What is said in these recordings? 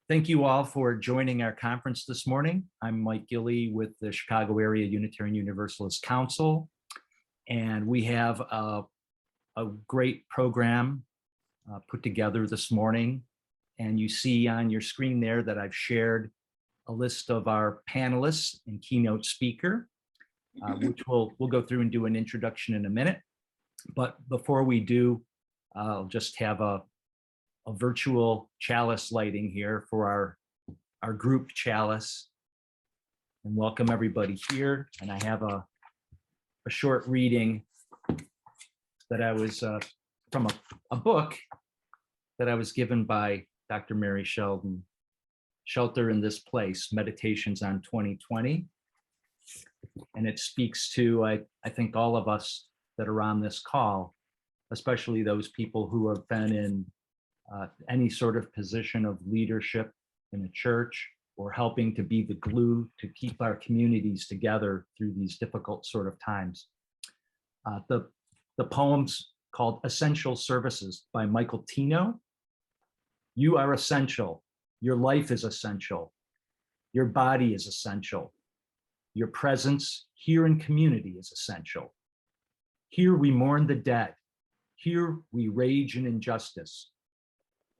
Thank you all for joining our conference this morning. I'm Mike Gilley with the Chicago Area Unitarian Universalist Council, and we have a great program put together this morning. And you see on your screen there that I've shared a list of our panelists and keynote speaker, which we'll go through and do an introduction in a minute. But before we do, I'll just have a virtual chalice lighting here for our group chalice, and welcome everybody here. And I have a short reading that I was from a book that I was given by Dr. Mary Shelden, Shelter in This Place, Meditations on 2020. And it speaks to, I think, all of us that are on this call, especially those people who have been in any sort of position of leadership in a church or helping to be the glue to keep our communities together through these difficult sort of times. The poem's called Essential Services by Michael Tino. You are essential. Your life is essential. Your body is essential. Your presence here in community is essential. Here we mourn the dead. Here we rage in injustice.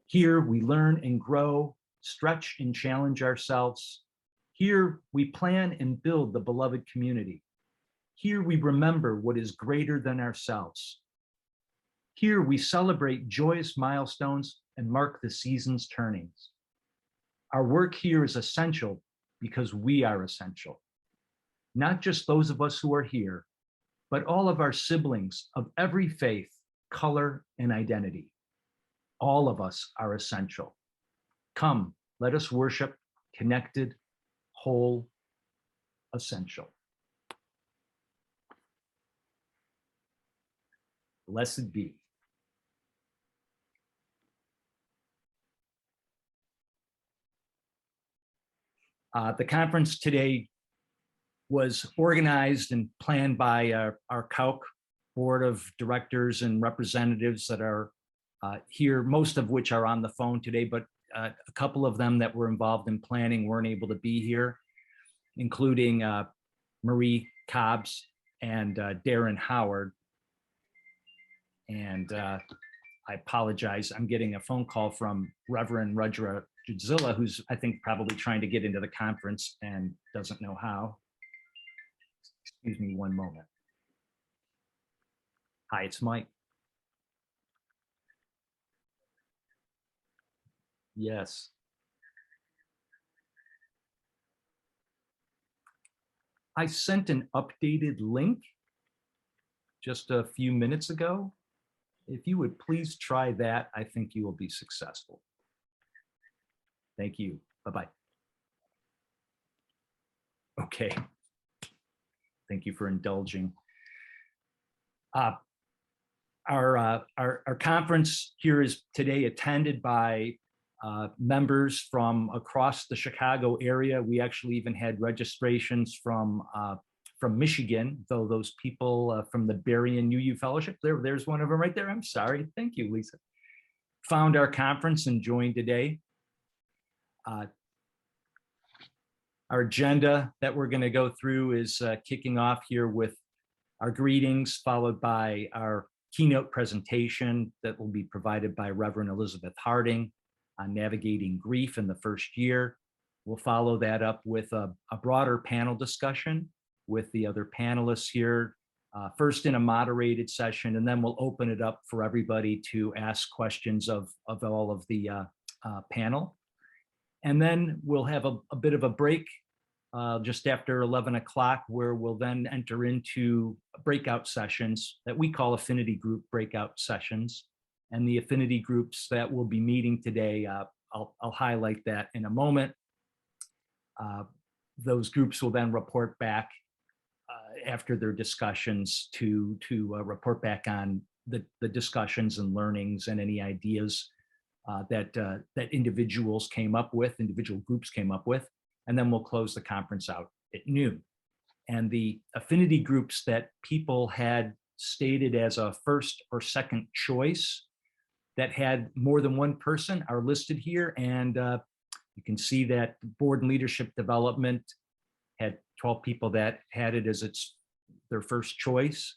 Here we learn and grow, stretch and challenge ourselves. Here we plan and build the beloved community. Here we remember what is greater than ourselves. Here we celebrate joyous milestones and mark the season's turnings. Our work here is essential because we are essential. Not just those of us who are here, but all of our siblings of every faith, color, and identity. All of us are essential. Come, let us worship, connected, whole, essential. Blessed be. The conference today was organized and planned by our CAUUC board of directors and representatives that are here, most of which are on the phone today, but a couple of them that were involved in planning weren't able to be here, including Marie Cobbs and Darren Howard. And I apologize, I'm getting a phone call from Reverend Rudra Judzilla, who's I think probably trying to get into the conference and doesn't know how. Excuse me one moment. Hi, it's Mike. Yes. I sent an updated link just a few minutes ago. If you would please try that, I think you will be successful. Thank you. Bye-bye. Okay. Thank you for indulging. Our conference here is today attended by members from across the Chicago area. We actually even had registrations from Michigan, though those people from the Berrien UU Fellowship, there's one of them right there. I'm sorry. Thank you, Lisa. Found our conference and joined today. Our agenda that we're going to go through is kicking off here with our greetings, followed by our keynote presentation that will be provided by Reverend Elizabeth Harding on navigating grief in the first year. We'll follow that up with a broader panel discussion with the other panelists here, first in a moderated session, and then we'll open it up for everybody to ask questions of all of the panel. And then we'll have a bit of a break just after 11 o'clock, where we'll then enter into breakout sessions that we call affinity group breakout sessions. And the affinity groups that we'll be meeting today, I'll highlight that in a moment. Those groups will then report back after their discussions to report back on the discussions and learnings and any ideas that individual groups came up with. And then we'll close the conference out at noon. And the affinity groups that people had stated as a first or second choice that had more than one person are listed here. And You can see that board and leadership development had 12 people that had it as their first choice.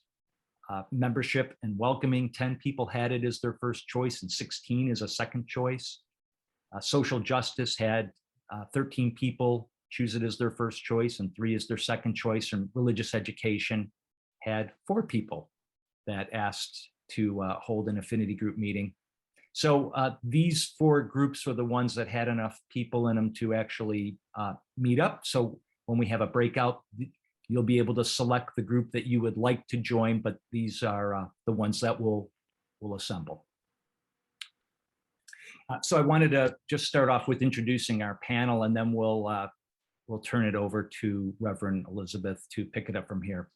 Membership and welcoming, 10 people had it as their first choice and 16 as a second choice. Social justice had 13 people choose it as their first choice and 3 as their second choice. And religious education had 4 people that asked to hold an affinity group meeting. So these 4 groups were the ones that had enough people in them to actually meet up. So when we have a breakout, you'll be able to select the group that you would like to join, but these are the ones that will assemble. So I wanted to just start off with introducing our panel, and then we'll turn it over to Reverend Elizabeth to pick it up from here.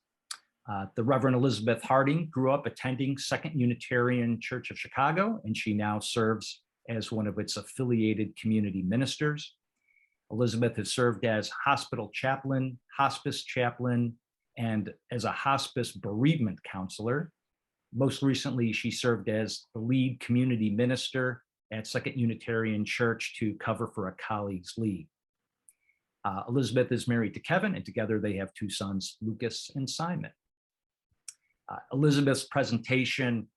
The Reverend Elizabeth Harding grew up attending Second Unitarian Church of Chicago, and she now serves as one of its affiliated community ministers. Elizabeth has served as hospital chaplain, hospice chaplain, and as a hospice bereavement counselor. Most recently, she served as the lead community minister at Second Unitarian Church to cover for a colleague's leave. Elizabeth is married to Kevin, and together they have 2 sons, Lucas and Simon. Elizabeth's presentation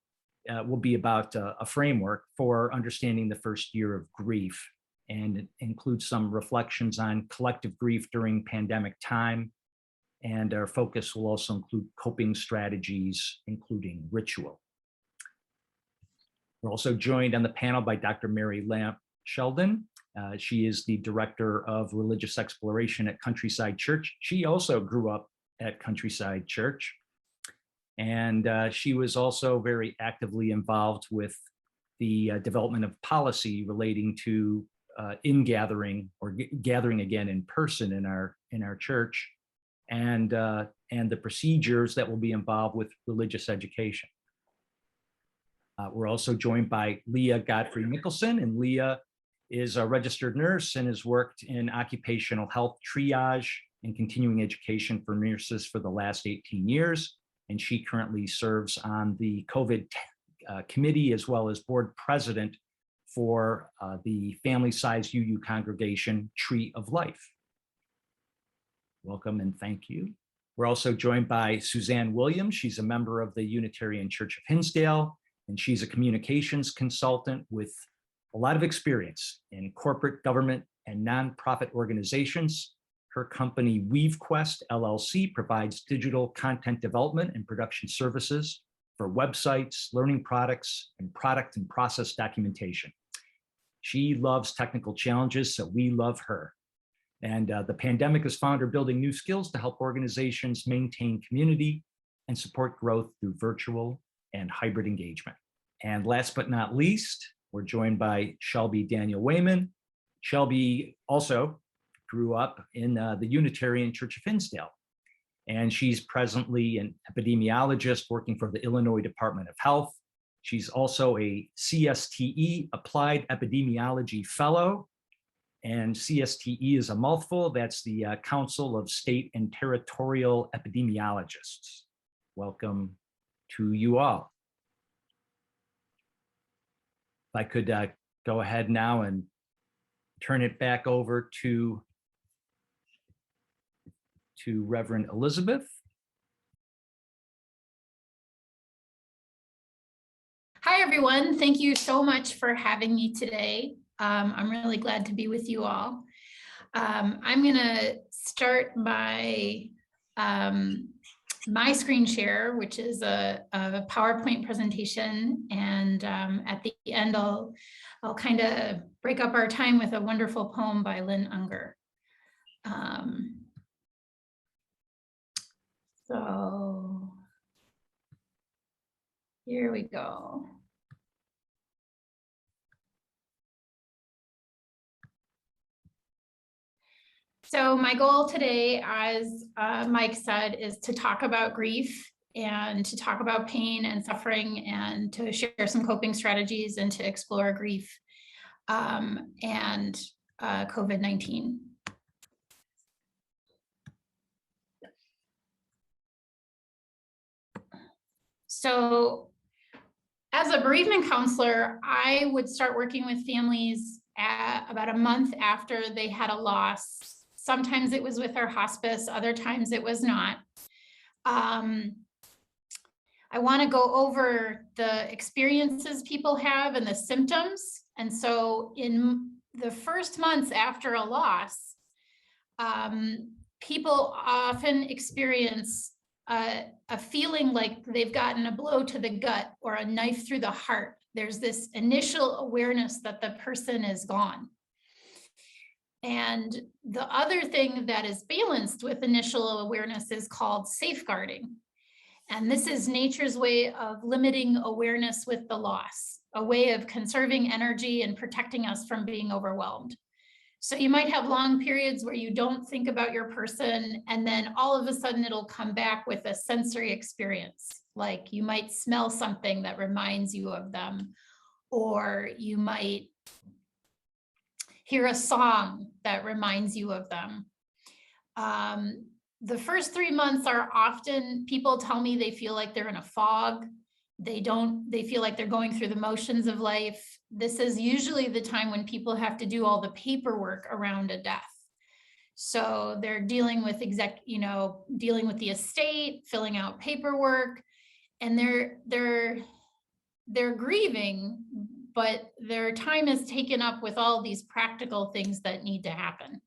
will be about a framework for understanding the first year of grief, and it includes some reflections on collective grief during pandemic time. And our focus will also include coping strategies, including ritual. We're also joined on the panel by Dr. Lamb Shelden. She is the Director of Religious Exploration at Countryside Church. She also grew up at Countryside Church. And she was also very actively involved with the development of policy relating to in-gathering or gathering again in person in our church, and the procedures that will be involved with religious education. We're also joined by Leah Godfrey-Mikkelson, and Leah is a registered nurse and has worked in occupational health triage and continuing education for nurses for the last 18 years. And she currently serves on the COVID committee as well as board president for the family-sized UU congregation Tree of Life. Welcome and thank you. We're also joined by Suzanne Williams. She's a member of the Unitarian Church of Hinsdale, and she's a communications consultant with a lot of experience in corporate, government, and nonprofit organizations. Her company, WeaveQuest LLC, provides digital content development and production services for websites, learning products, and product and process documentation. She loves technical challenges, so we love her. And the pandemic has found her building new skills to help organizations maintain community and support growth through virtual and hybrid engagement. And last but not least, we're joined by Shelby Daniel-Wayman. Shelby also grew up in the Unitarian Church of Hinsdale, and she's presently an epidemiologist working for the Illinois Department of Health. She's also a CSTE Applied Epidemiology Fellow, and CSTE is a mouthful. That's the Council of State and Territorial Epidemiologists. Welcome to you all. If I could go ahead now and turn it back over to Reverend Elizabeth. Hi, everyone. Thank you so much for having me today. I'm really glad to be with you all. I'm going to start my screen share, which is a PowerPoint presentation, and at the end, I'll kind of break up our time with a wonderful poem by Lynn Ungar. So here we go. So my goal today, as Mike said, is to talk about grief and to talk about pain and suffering and to share some coping strategies and to explore grief and COVID-19. So as a bereavement counselor, I would start working with families about a month after they had a loss. Sometimes it was with our hospice, other times it was not. I want to go over the experiences people have and the symptoms. And so in the first months after a loss, people often experience a feeling like they've gotten a blow to the gut or a knife through the heart. There's this initial awareness that the person is gone. And the other thing that is balanced with initial awareness is called safeguarding. And this is nature's way of limiting awareness with the loss, a way of conserving energy and protecting us from being overwhelmed. So you might have long periods where you don't think about your person, and then all of a sudden it'll come back with a sensory experience. Like you might smell something that reminds you of them, or you might hear a song that reminds you of them. The first 3 months are often, people tell me they feel like they're in a fog. They feel like they're going through the motions of life. This is usually the time when people have to do all the paperwork around a death. So they're dealing with dealing with the estate, filling out paperwork, and they're grieving, but their time is taken up with all these practical things that need to happen.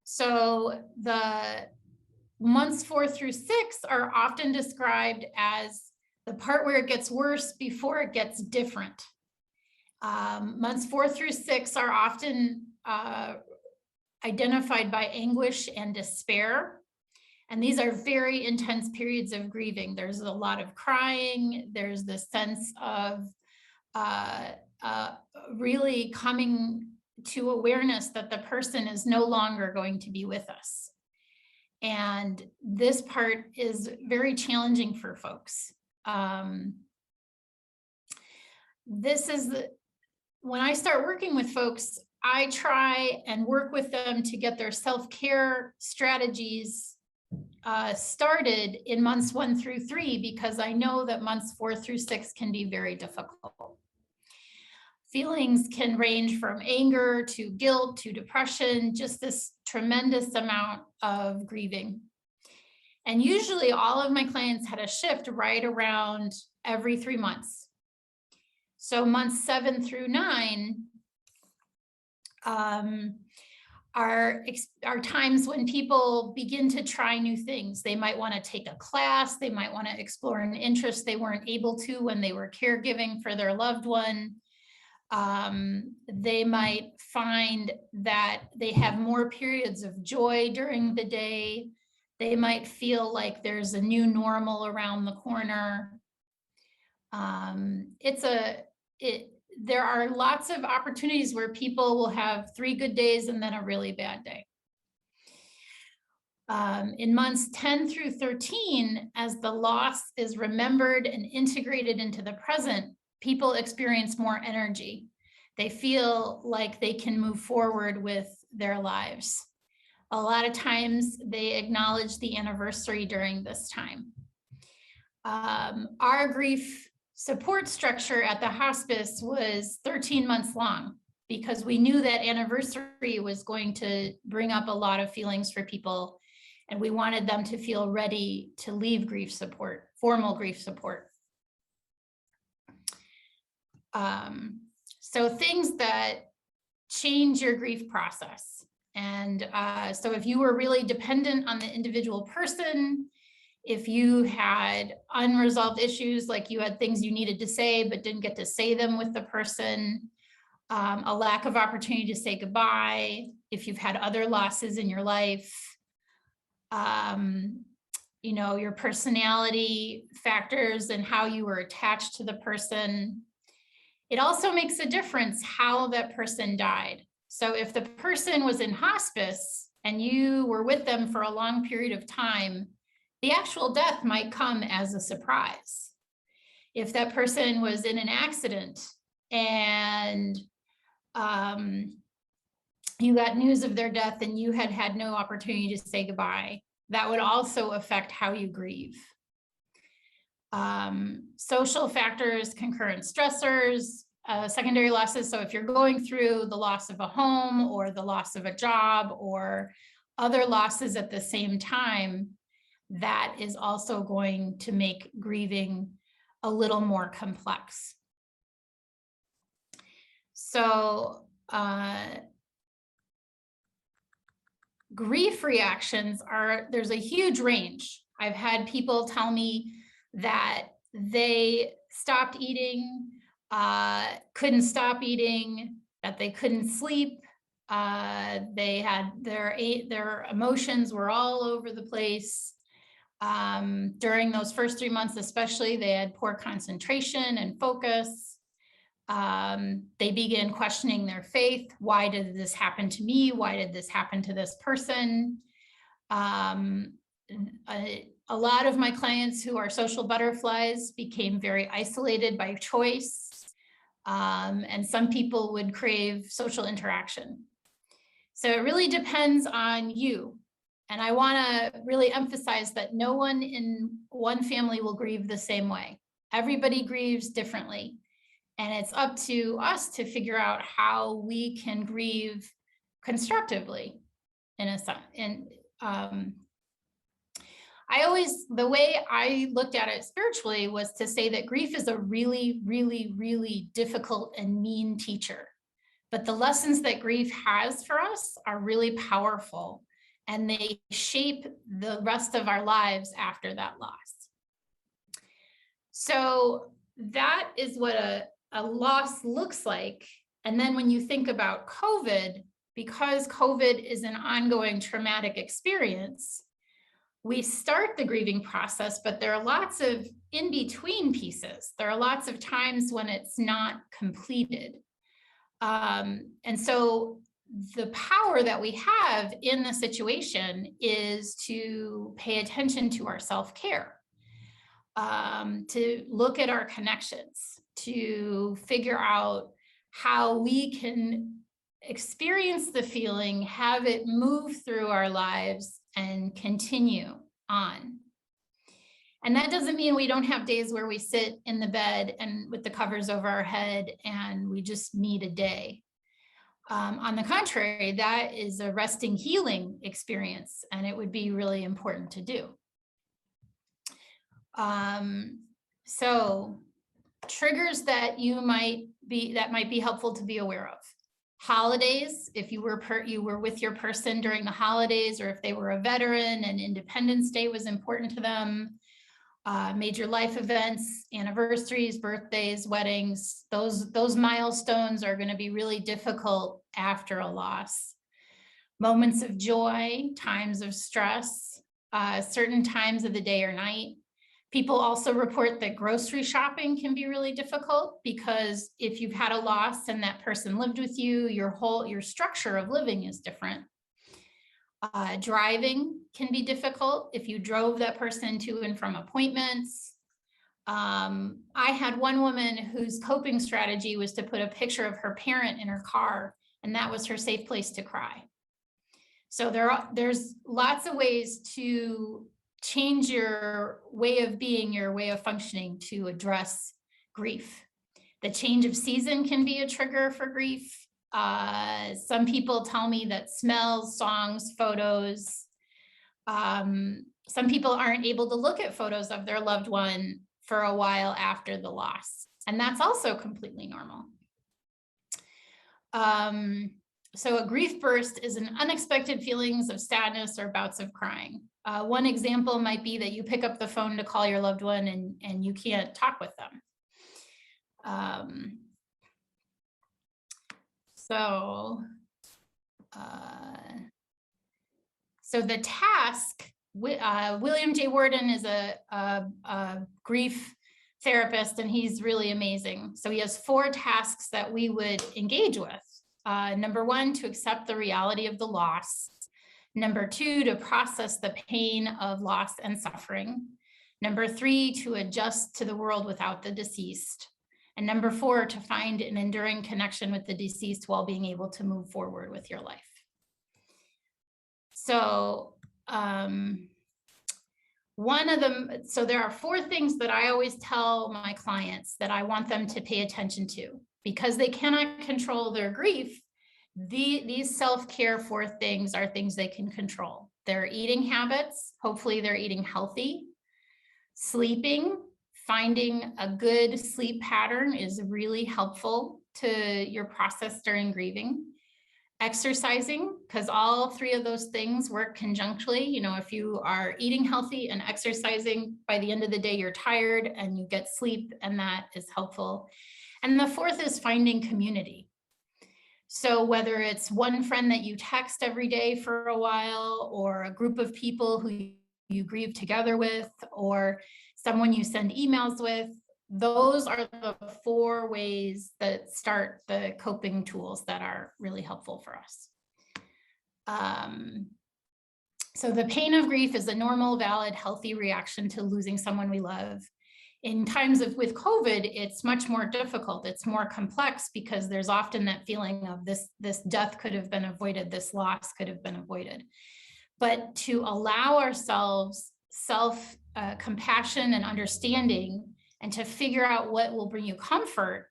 So the months 4 through 6 are often described as the part where it gets worse before it gets different. Months 4 through 6 are often identified by anguish and despair. And these are very intense periods of grieving. There's a lot of crying. There's this sense of really coming to awareness that the person is no longer going to be with us. And this part is very challenging for folks. When I start working with folks, I try and work with them to get their self-care strategies started in months 1 through 3, because I know that months 4 through 6 can be very difficult. Feelings can range from anger to guilt to depression, just this tremendous amount of grieving. And usually all of my clients had a shift right around every 3 months. So months 7 through 9 are times when people begin to try new things. They might want to take a class, they might want to explore an interest they weren't able to when they were caregiving for their loved one. They might find that they have more periods of joy during the day. They might feel like there's a new normal around the corner. There are lots of opportunities where people will have 3 good days and then a really bad day. In months 10 through 13, as the loss is remembered and integrated into the present, people experience more energy. They feel like they can move forward with their lives. A lot of times they acknowledge the anniversary during this time. Our grief support structure at the hospice was 13 months long, because we knew that anniversary was going to bring up a lot of feelings for people, and we wanted them to feel ready to leave grief support, formal grief support. So things that change your grief process. And so if you were really dependent on the individual person, if you had unresolved issues, like you had things you needed to say but didn't get to say them with the person, a lack of opportunity to say goodbye, if you've had other losses in your life, your personality factors and how you were attached to the person. It also makes a difference how that person died. So if the person was in hospice and you were with them for a long period of time, the actual death might come as a surprise. If that person was in an accident and you got news of their death and you had no opportunity to say goodbye, that would also affect how you grieve. Social factors, concurrent stressors, secondary losses. So if you're going through the loss of a home or the loss of a job or other losses at the same time, that is also going to make grieving a little more complex. So grief reactions there's a huge range. I've had people tell me that they stopped eating, couldn't stop eating, that they couldn't sleep. They had their emotions were all over the place. During those first 3 months, especially, they had poor concentration and focus. They began questioning their faith. Why did this happen to me? Why did this happen to this person? A lot of my clients who are social butterflies became very isolated by choice. And some people would crave social interaction. So it really depends on you. And I want to really emphasize that no one in one family will grieve the same way. Everybody grieves differently. And it's up to us to figure out how we can grieve constructively in a sense. And the way I looked at it spiritually was to say that grief is a really, really, really difficult and mean teacher. But the lessons that grief has for us are really powerful, and they shape the rest of our lives after that loss. So that is what a loss looks like. And then when you think about COVID, because COVID is an ongoing traumatic experience, we start the grieving process, but there are lots of in-between pieces. There are lots of times when it's not completed. And so the power that we have in the situation is to pay attention to our self-care, to look at our connections, to figure out how we can experience the feeling, have it move through our lives, and continue on. And that doesn't mean we don't have days where we sit in the bed and with the covers over our head and we just need a day. On the contrary, that is a resting, healing experience, and it would be really important to do. So triggers that might be helpful to be aware of. Holidays, if you were with your person during the holidays, or if they were a veteran and Independence Day was important to them. Major life events, anniversaries, birthdays, weddings, those milestones are going to be really difficult after a loss. Moments of joy, times of stress, certain times of the day or night. People also report that grocery shopping can be really difficult, because if you've had a loss and that person lived with you, your structure of living is different. Driving can be difficult if you drove that person to and from appointments. I had one woman whose coping strategy was to put a picture of her parent in her car, and that was her safe place to cry. So there's lots of ways to change your way of being, your way of functioning to address grief. The change of season can be a trigger for grief. Some people tell me that smells, songs, photos. Some people aren't able to look at photos of their loved one for a while after the loss, and that's also completely normal. So a grief burst is an unexpected feelings of sadness or bouts of crying. One example might be that you pick up the phone to call your loved one and you can't talk with them. So the task, William J. Worden is a grief therapist, and he's really amazing. So he has 4 tasks that we would engage with. Number 1, to accept the reality of the loss. Number 2, to process the pain of loss and suffering. Number 3, to adjust to the world without the deceased. And number 4, to find an enduring connection with the deceased while being able to move forward with your life. So so there are 4 things that I always tell my clients that I want them to pay attention to. because they cannot control their grief, these self-care for things are things they can control. Their eating habits, hopefully they're eating healthy. Sleeping, finding a good sleep pattern is really helpful to your process during grieving. Exercising, because all three of those things work conjunctly. You know, if you are eating healthy and exercising, by the end of the day, you're tired and you get sleep, and that is helpful. And the fourth is finding community. So whether it's one friend that you text every day for a while, or a group of people who you grieve together with, or someone you send emails with, those are the 4 ways that start the coping tools that are really helpful for us. So the pain of grief is a normal, valid, healthy reaction to losing someone we love. In times with COVID, it's much more difficult. It's more complex because there's often that feeling of this death could have been avoided, this loss could have been avoided. But to allow ourselves self-compassion and understanding, and to figure out what will bring you comfort,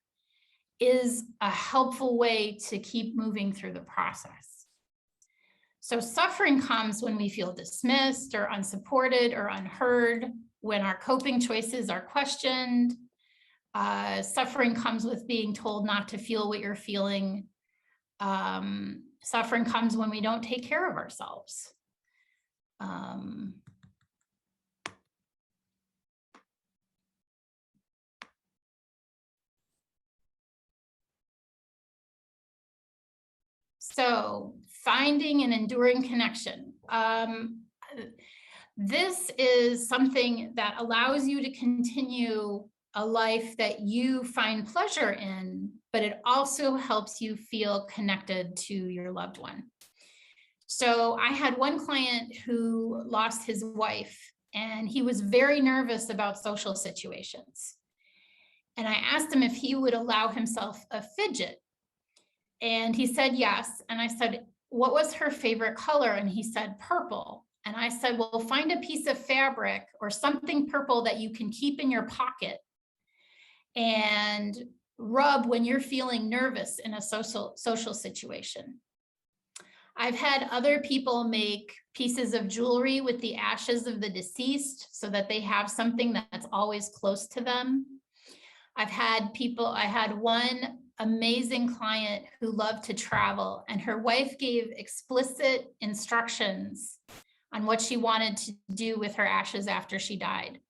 is a helpful way to keep moving through the process. So suffering comes when we feel dismissed or unsupported or unheard, when our coping choices are questioned. Suffering comes with being told not to feel what you're feeling. Suffering comes when we don't take care of ourselves. So finding an enduring connection. This is something that allows you to continue a life that you find pleasure in, but it also helps you feel connected to your loved one. So I had one client who lost his wife, and he was very nervous about social situations. And I asked him if he would allow himself a fidget. And he said yes. And I said, what was her favorite color? And he said purple. And I said, well, find a piece of fabric or something purple that you can keep in your pocket and rub when you're feeling nervous in a social situation. I've had other people make pieces of jewelry with the ashes of the deceased so that they have something that's always close to them. I had one amazing client who loved to travel, and her wife gave explicit instructions on what she wanted to do with her ashes after she died.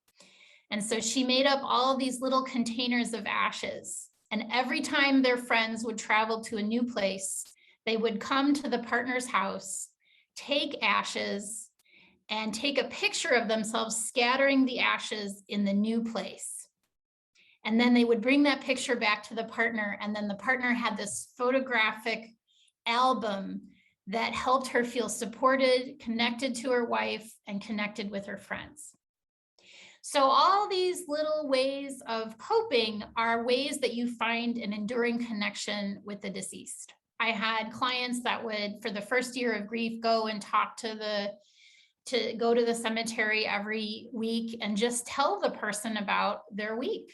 And so she made up all these little containers of ashes, and every time their friends would travel to a new place, they would come to the partner's house, take ashes, and take a picture of themselves scattering the ashes in the new place. And then they would bring that picture back to the partner, and then the partner had this photographic album that helped her feel supported, connected to her wife, and connected with her friends. So all these little ways of coping are ways that you find an enduring connection with the deceased. I had clients that would, for the first year of grief, go and talk to go to the cemetery every week and just tell the person about their week.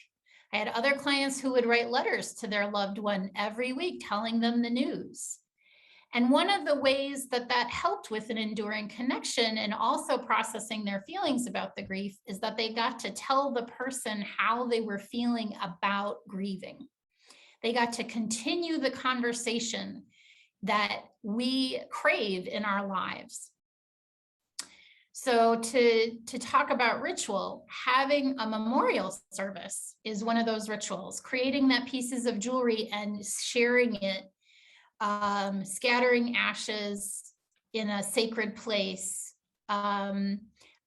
I had other clients who would write letters to their loved one every week, telling them the news. And one of the ways that helped with an enduring connection and also processing their feelings about the grief is that they got to tell the person how they were feeling about grieving. They got to continue the conversation that we crave in our lives. So to talk about ritual, having a memorial service is one of those rituals. Creating that pieces of jewelry and sharing it, scattering ashes in a sacred place. I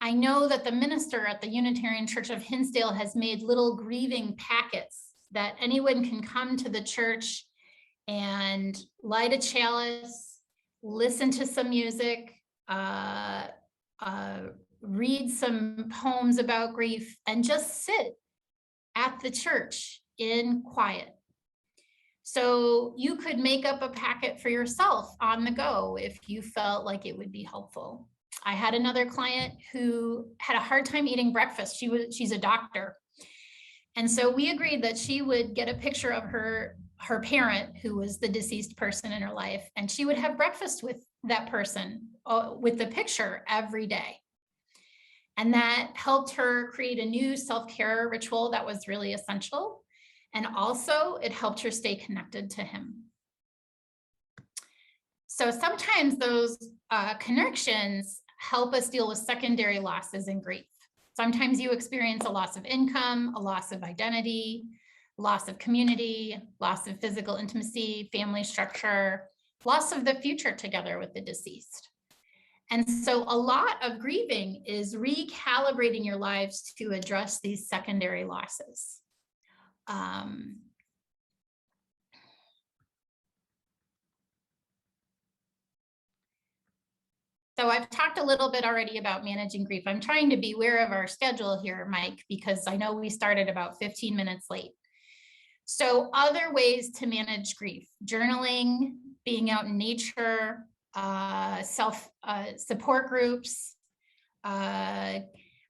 know that the minister at the Unitarian Church of Hinsdale has made little grieving packets that anyone can come to the church and light a chalice, listen to some music, read some poems about grief, and just sit at the church in quiet. So you could make up a packet for yourself on the go if you felt like it would be helpful. I had another client who had a hard time eating breakfast. She's a doctor. And so we agreed that she would get a picture of her her parent who was the deceased person in her life, and she would have breakfast with that person with the picture every day. And that helped her create a new self-care ritual that was really essential. And also it helped her stay connected to him. So sometimes those connections help us deal with secondary losses and grief. Sometimes you experience a loss of income, a loss of identity, loss of community, loss of physical intimacy, family structure, loss of the future together with the deceased. And so a lot of grieving is recalibrating your lives to address these secondary losses. So I've talked a little bit already about managing grief. I'm trying to be aware of our schedule here, Mike, because I know we started about 15 minutes late. So other ways to manage grief: journaling, being out in nature, support groups.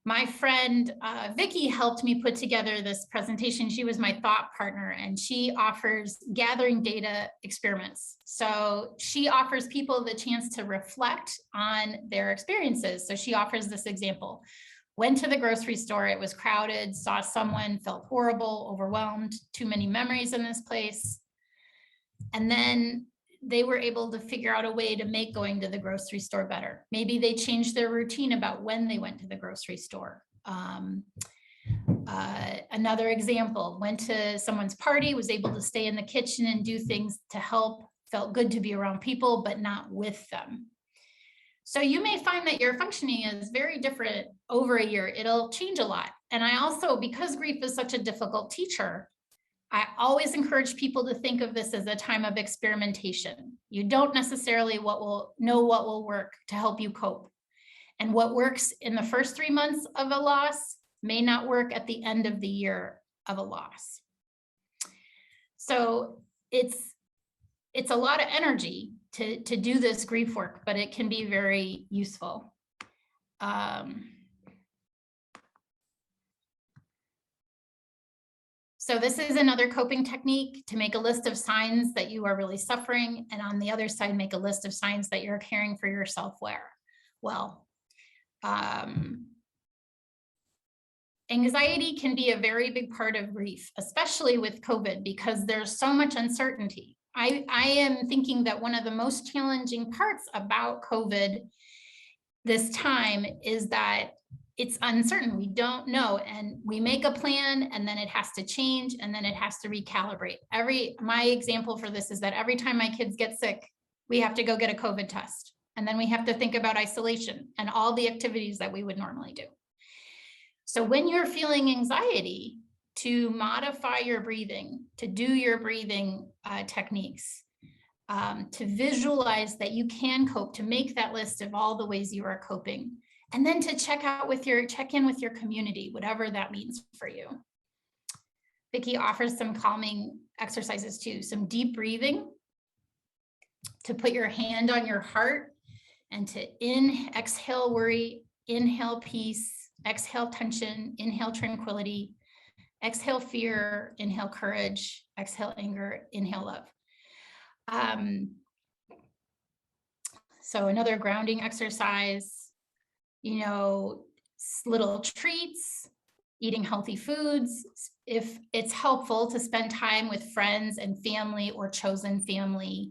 My friend Vicki helped me put together this presentation. She was my thought partner, and she offers gathering data experiments. So she offers people the chance to reflect on their experiences. So she offers this example: went to the grocery store, it was crowded, saw someone, felt horrible, overwhelmed, too many memories in this place. And then they were able to figure out a way to make going to the grocery store better. Maybe they changed their routine about when they went to the grocery store. Another example: went to someone's party, was able to stay in the kitchen and do things to help, felt good to be around people, but not with them. So you may find that your functioning is very different over a year. It'll change a lot. And I also, because grief is such a difficult teacher, I always encourage people to think of this as a time of experimentation. You don't necessarily know what will work to help you cope. And what works in the first 3 months of a loss may not work at the end of the year of a loss. So it's a lot of energy to do this grief work, but it can be very useful. So this is another coping technique: to make a list of signs that you are really suffering, and on the other side, make a list of signs that you're caring for yourself well. Anxiety can be a very big part of grief, especially with COVID, because there's so much uncertainty. I am thinking that one of the most challenging parts about COVID this time is that it's uncertain. We don't know, and we make a plan, and then it has to change, and then it has to recalibrate. My example for this is that every time my kids get sick, we have to go get a COVID test, and then we have to think about isolation and all the activities that we would normally do. So when you're feeling anxiety, to modify your breathing, to do your breathing techniques, to visualize that you can cope, to make that list of all the ways you are coping, and then to check in with your community, whatever that means for you. Vicki offers some calming exercises too: some deep breathing, to put your hand on your heart and to exhale worry, inhale peace, exhale tension, inhale tranquility, exhale fear, inhale courage, exhale anger, inhale love. So another grounding exercise, little treats, eating healthy foods. If it's helpful to spend time with friends and family or chosen family,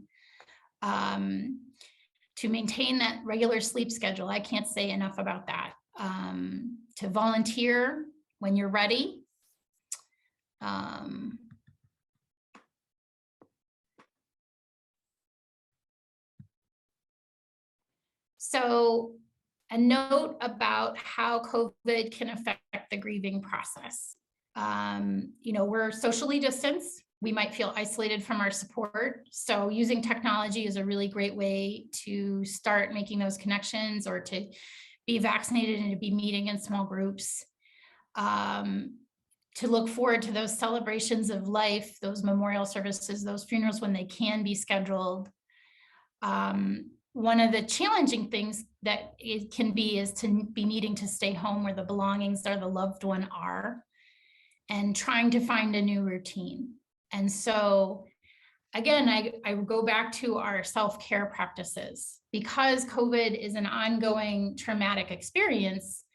to maintain that regular sleep schedule. I can't say enough about that. To volunteer when you're ready. So a note about how COVID can affect the grieving process. We're socially distanced. We might feel isolated from our support. So using technology is a really great way to start making those connections, or to be vaccinated and to be meeting in small groups. To look forward to those celebrations of life, those memorial services, those funerals when they can be scheduled. One of the challenging things that it can be is to be needing to stay home where the belongings or the loved one are, and trying to find a new routine. And so again, I go back to our self-care practices. Because COVID is an ongoing traumatic experience,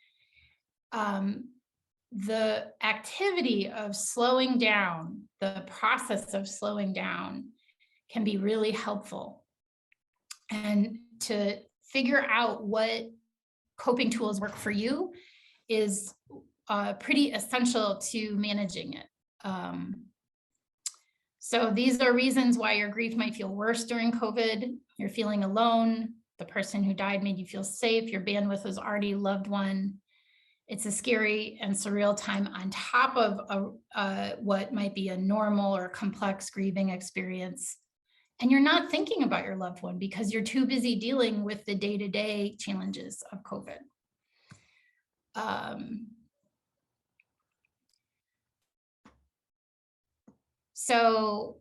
the activity of slowing down, the process of slowing down can be really helpful. And to figure out what coping tools work for you is pretty essential to managing it. So these are reasons why your grief might feel worse during COVID. You're feeling alone. The person who died made you feel safe. Your bandwidth was already a loved one. It's a scary and surreal time on top of what might be a normal or complex grieving experience. And you're not thinking about your loved one because you're too busy dealing with the day-to-day challenges of COVID. So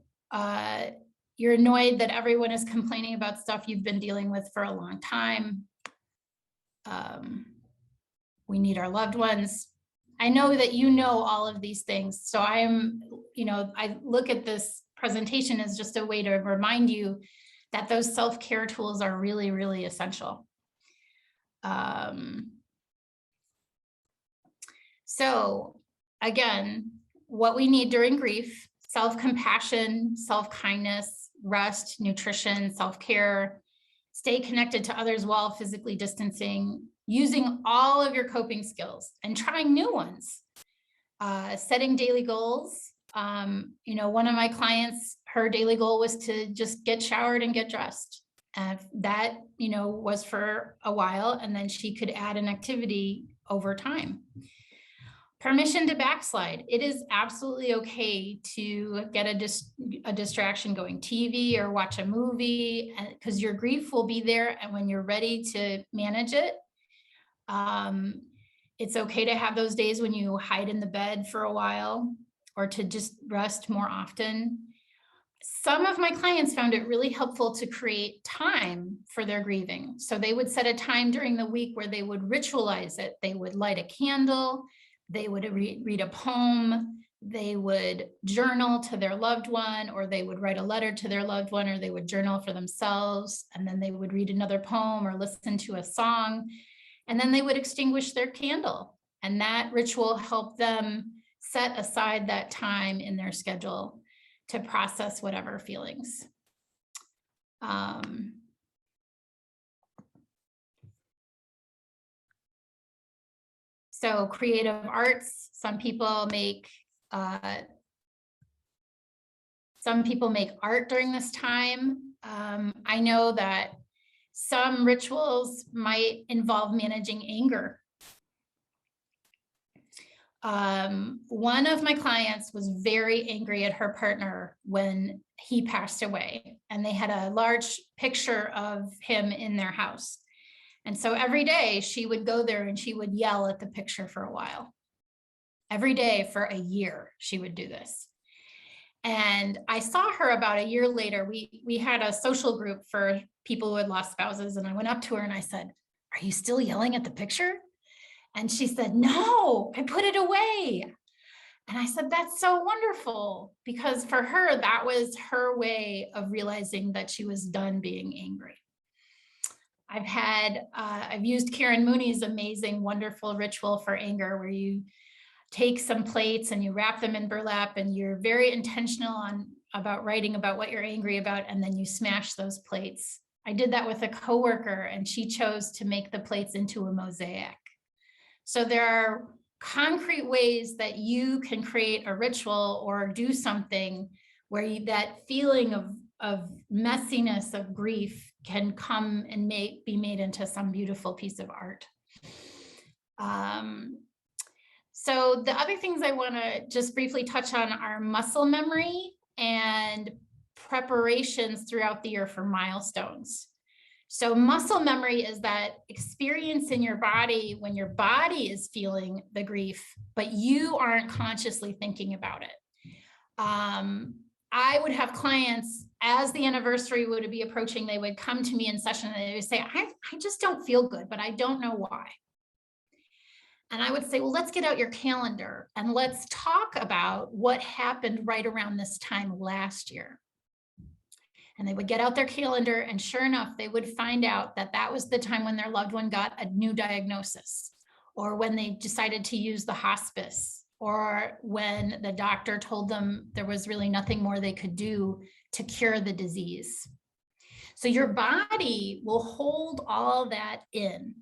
you're annoyed that everyone is complaining about stuff you've been dealing with for a long time. We need our loved ones. I know that you know all of these things. So I look at this presentation as just a way to remind you that those self-care tools are really, really essential. So again, what we need during grief: self-compassion, self-kindness, rest, nutrition, self-care, stay connected to others while physically distancing, using all of your coping skills and trying new ones, setting daily goals. One of my clients, her daily goal was to just get showered and get dressed. That, was for a while, and then she could add an activity over time. Permission to backslide. It is absolutely okay to get a distraction going, TV or watch a movie, because your grief will be there. And when you're ready to manage it, it's okay to have those days when you hide in the bed for a while or to just rest more often. Some of my clients found it really helpful to create time for their grieving. So they would set a time during the week where they would ritualize it. They would light a candle. They would read a poem, they would journal to their loved one, or they would write a letter to their loved one, or they would journal for themselves, and then they would read another poem or listen to a song, and then they would extinguish their candle. And that ritual helped them set aside that time in their schedule to process whatever feelings. So creative arts, some people make art during this time. I know that some rituals might involve managing anger. One of my clients was very angry at her partner when he passed away, and they had a large picture of him in their house. And so every day she would go there and she would yell at the picture for a while. Every day for a year, she would do this. And I saw her about a year later. We had a social group for people who had lost spouses. And I went up to her and I said, "Are you still yelling at the picture?" And she said, "No, I put it away." And I said, "That's so wonderful," because for her, that was her way of realizing that she was done being angry. I've used Karen Mooney's amazing, wonderful ritual for anger, where you take some plates and you wrap them in burlap, and you're very intentional about writing about what you're angry about, and then you smash those plates. I did that with a coworker, and she chose to make the plates into a mosaic. So there are concrete ways that you can create a ritual or do something where that feeling of messiness, of grief, can come and be made into some beautiful piece of art. So the other things I want to just briefly touch on are muscle memory and preparations throughout the year for milestones. So muscle memory is that experience in your body when your body is feeling the grief, but you aren't consciously thinking about it. I would have clients, as the anniversary would be approaching, they would come to me in session and they would say, I just don't feel good, but I don't know why. And I would say, well, let's get out your calendar and let's talk about what happened right around this time last year. And they would get out their calendar, and sure enough, they would find out that that was the time when their loved one got a new diagnosis, or when they decided to use the hospice, or when the doctor told them there was really nothing more they could do to cure the disease. So your body will hold all that in.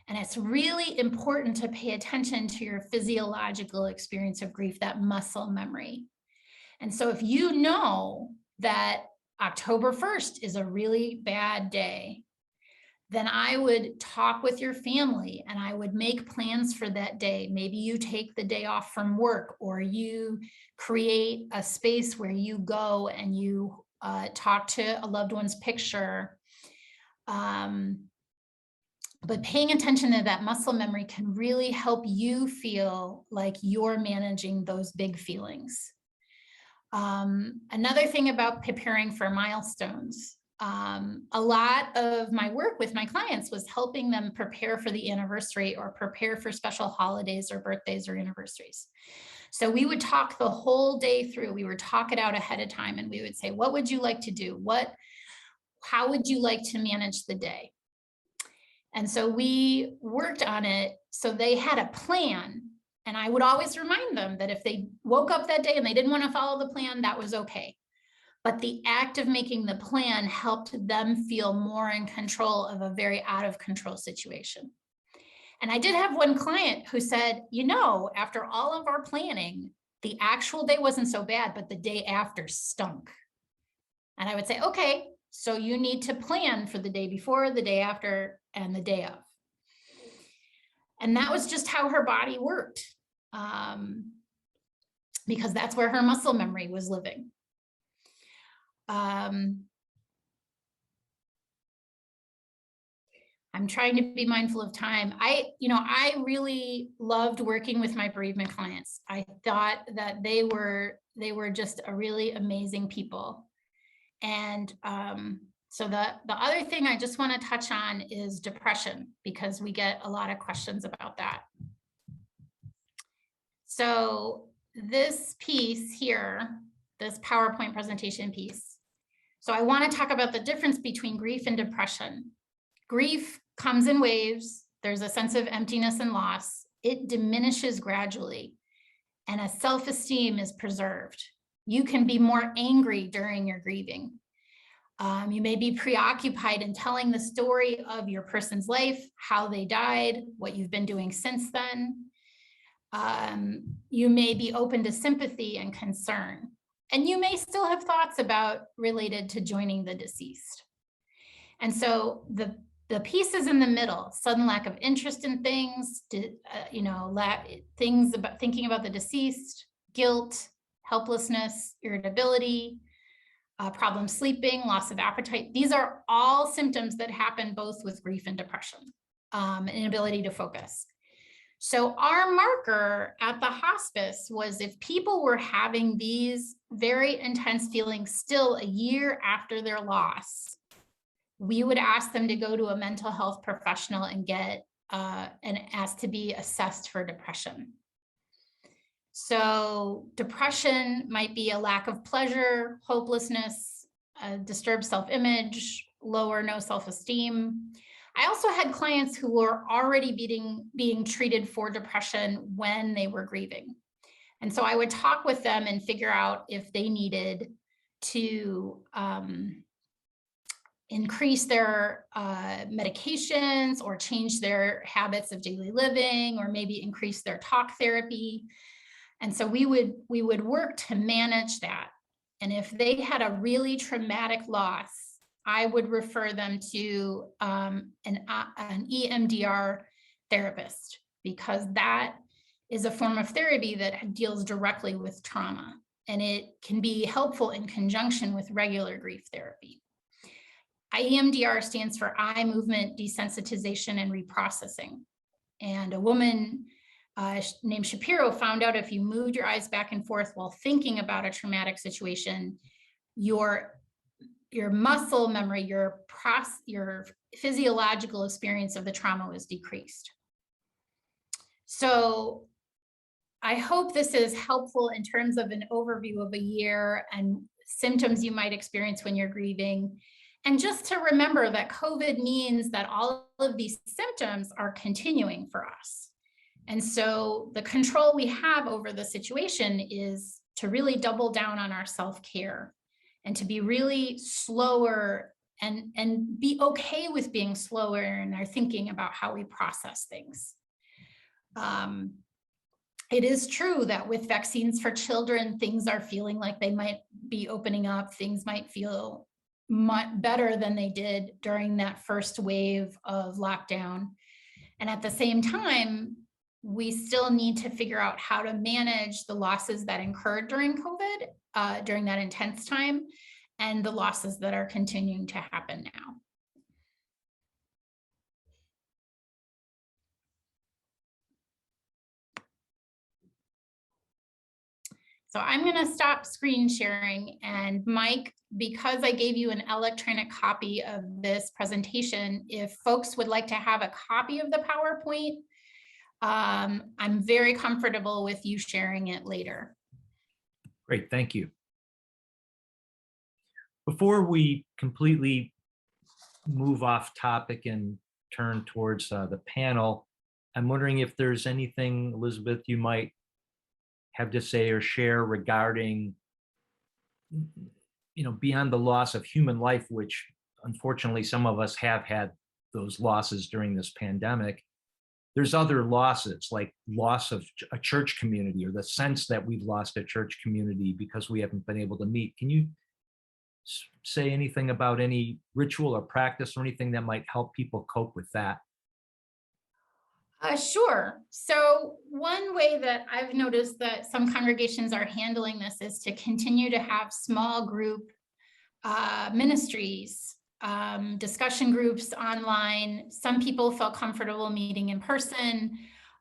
And it's really important to pay attention to your physiological experience of grief, that muscle memory. And so if you know that October 1st is a really bad day, then I would talk with your family and I would make plans for that day. Maybe you take the day off from work, or you create a space where you go and you talk to a loved one's picture. But paying attention to that muscle memory can really help you feel like you're managing those big feelings. Another thing about preparing for milestones, a lot of my work with my clients was helping them prepare for the anniversary or prepare for special holidays or birthdays or anniversaries. So we would talk the whole day through. We would talk it out ahead of time, and we would say, what would you like to do? How would you like to manage the day? And so we worked on it so they had a plan. And I would always remind them that if they woke up that day and they didn't want to follow the plan, that was okay. But the act of making the plan helped them feel more in control of a very out of control situation. And I did have one client who said, you know, after all of our planning, the actual day wasn't so bad, but the day after stunk. And I would say, okay, so you need to plan for the day before, the day after, and the day of. And that was just how her body worked, because that's where her muscle memory was living. I'm trying to be mindful of time. I really loved working with my bereavement clients. I thought that they were just a really amazing people. And so the other thing I just want to touch on is depression, because we get a lot of questions about that. So this piece here, this PowerPoint presentation piece. So I want to talk about the difference between grief and depression. Grief comes in waves. There's a sense of emptiness and loss. It diminishes gradually, and a self-esteem is preserved. You can be more angry during your grieving. You may be preoccupied in telling the story of your person's life, how they died, what you've been doing since then. You may be open to sympathy and concern, and you may still have thoughts related to joining the deceased. And so the pieces in the middle, sudden lack of interest in things, things about thinking about the deceased, guilt, helplessness, irritability, problem sleeping, loss of appetite. These are all symptoms that happen both with grief and depression, and inability to focus. So our marker at the hospice was if people were having these very intense feelings still a year after their loss, we would ask them to go to a mental health professional and get and ask to be assessed for depression. So depression might be a lack of pleasure, hopelessness, disturbed self-image, low or no self-esteem. I also had clients who were already being treated for depression when they were grieving. And so I would talk with them and figure out if they needed to increase their medications or change their habits of daily living, or maybe increase their talk therapy. And so we would work to manage that. And if they had a really traumatic loss, I would refer them to an EMDR therapist, because that is a form of therapy that deals directly with trauma, and it can be helpful in conjunction with regular grief therapy. EMDR stands for eye movement desensitization and reprocessing. And a woman named Shapiro found out if you moved your eyes back and forth while thinking about a traumatic situation, your muscle memory, your physiological experience of the trauma was decreased. So I hope this is helpful in terms of an overview of a year and symptoms you might experience when you're grieving. And just to remember that COVID means that all of these symptoms are continuing for us. And so the control we have over the situation is to really double down on our self-care and to be really slower and be okay with being slower in our thinking about how we process things. It is true that with vaccines for children, things are feeling like they might be opening up. Things might feel much better than they did during that first wave of lockdown. And at the same time, we still need to figure out how to manage the losses that occurred during COVID, during that intense time, and the losses that are continuing to happen now. So I'm going to stop screen sharing, and Mike, because I gave you an electronic copy of this presentation, if folks would like to have a copy of the PowerPoint, I'm very comfortable with you sharing it later. Great, thank you. Before we completely move off topic and turn towards the panel, I'm wondering if there's anything, Elizabeth, you might have to say or share regarding, beyond the loss of human life, which unfortunately some of us have had those losses during this pandemic. There's other losses, like loss of a church community, or the sense that we've lost a church community because we haven't been able to meet. Can you say anything about any ritual or practice or anything that might help people cope with that? Sure. So one way that I've noticed that some congregations are handling this is to continue to have small group ministries, discussion groups online. Some people felt comfortable meeting in person,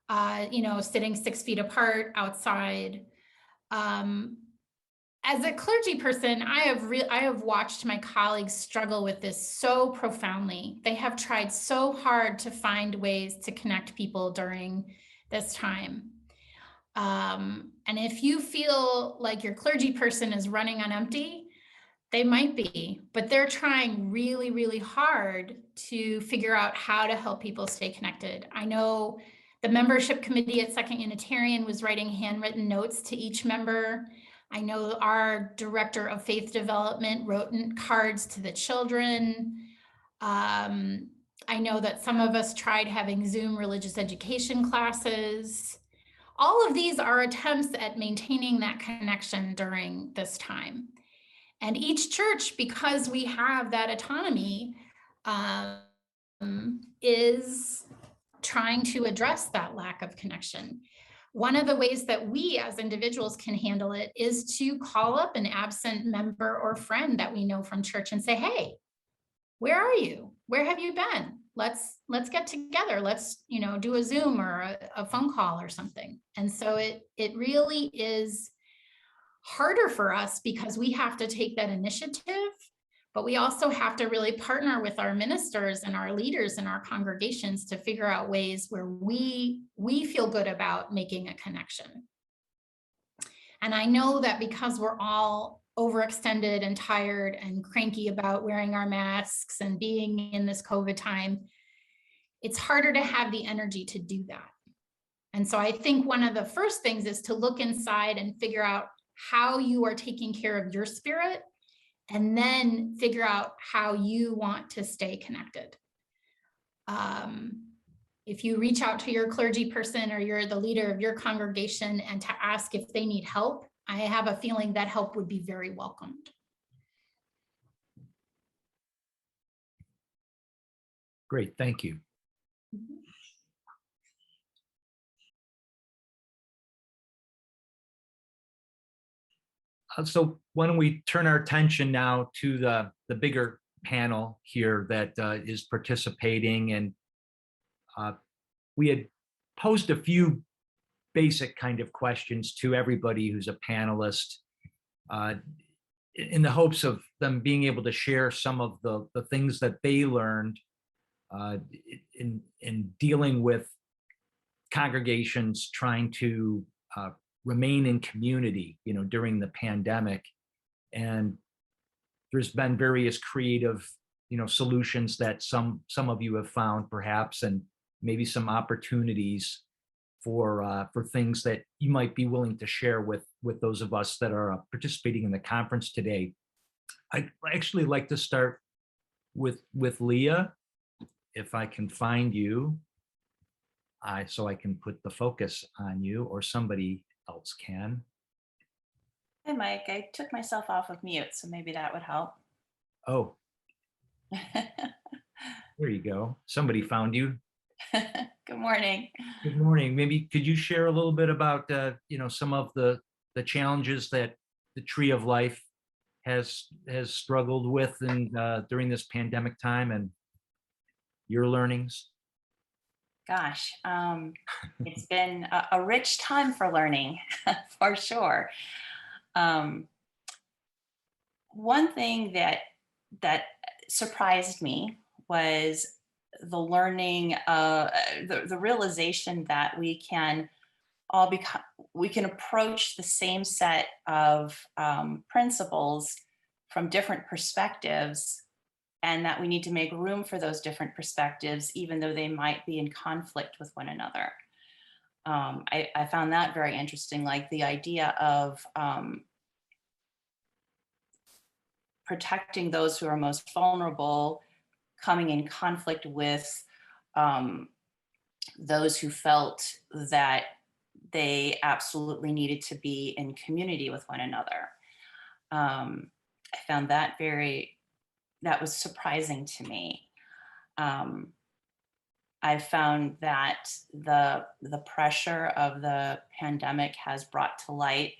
sitting 6 feet apart outside. As a clergy person, I have watched my colleagues struggle with this so profoundly. They have tried so hard to find ways to connect people during this time. And if you feel like your clergy person is running on empty, they might be, but they're trying really, really hard to figure out how to help people stay connected. I know the membership committee at Second Unitarian was writing handwritten notes to each member. I know our director of faith development wrote cards to the children. I know that some of us tried having Zoom religious education classes. All of these are attempts at maintaining that connection during this time. And each church, because we have that autonomy, is trying to address that lack of connection. One of the ways that we as individuals can handle it is to call up an absent member or friend that we know from church and say, hey, where are you? Where have you been? Let's get together. Let's, do a Zoom or a phone call or something. And so it really is harder for us because we have to take that initiative, but we also have to really partner with our ministers and our leaders in our congregations to figure out ways where we feel good about making a connection. And I know that because we're all overextended and tired and cranky about wearing our masks and being in this COVID time, it's harder to have the energy to do that. And so I think one of the first things is to look inside and figure out how you are taking care of your spirit, and then figure out how you want to stay connected. If you reach out to your clergy person or you're the leader of your congregation and to ask if they need help, I have a feeling that help would be very welcomed. Great, thank you. So why don't we turn our attention now to the bigger panel here that is participating. And we had posed a few basic kind of questions to everybody who's a panelist in the hopes of them being able to share some of the things that they learned in dealing with congregations trying to remain in community, during the pandemic. And there's been various creative, solutions that some of you have found perhaps, and maybe some opportunities for things that you might be willing to share with those of us that are participating in the conference today. I'd actually like to start with Leah, if I can find you, so I can put the focus on you, or somebody else can. Hi, Mike. I took myself off of mute, so maybe that would help. Oh, there you go. Somebody found you. Good morning. Good morning. Maybe could you share a little bit about some of the challenges that the Tree of Life has struggled with during this pandemic time, and your learnings? Gosh, it's been a rich time for learning, for sure. One thing that surprised me was the learning, the realization that we can approach the same set of principles from different perspectives, and that we need to make room for those different perspectives, even though they might be in conflict with one another. I found that very interesting, like the idea of protecting those who are most vulnerable, coming in conflict with those who felt that they absolutely needed to be in community with one another. I found that that was surprising to me. I found that the pressure of the pandemic has brought to light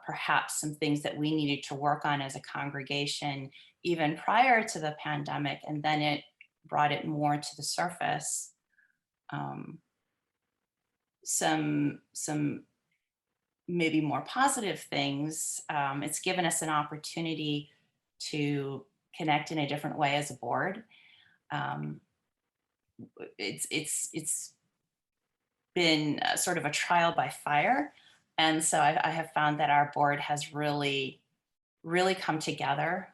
perhaps some things that we needed to work on as a congregation even prior to the pandemic, and then it brought it more to the surface. Some maybe more positive things. It's given us an opportunity to connect in a different way as a board. It's been sort of a trial by fire. And so I have found that our board has really come together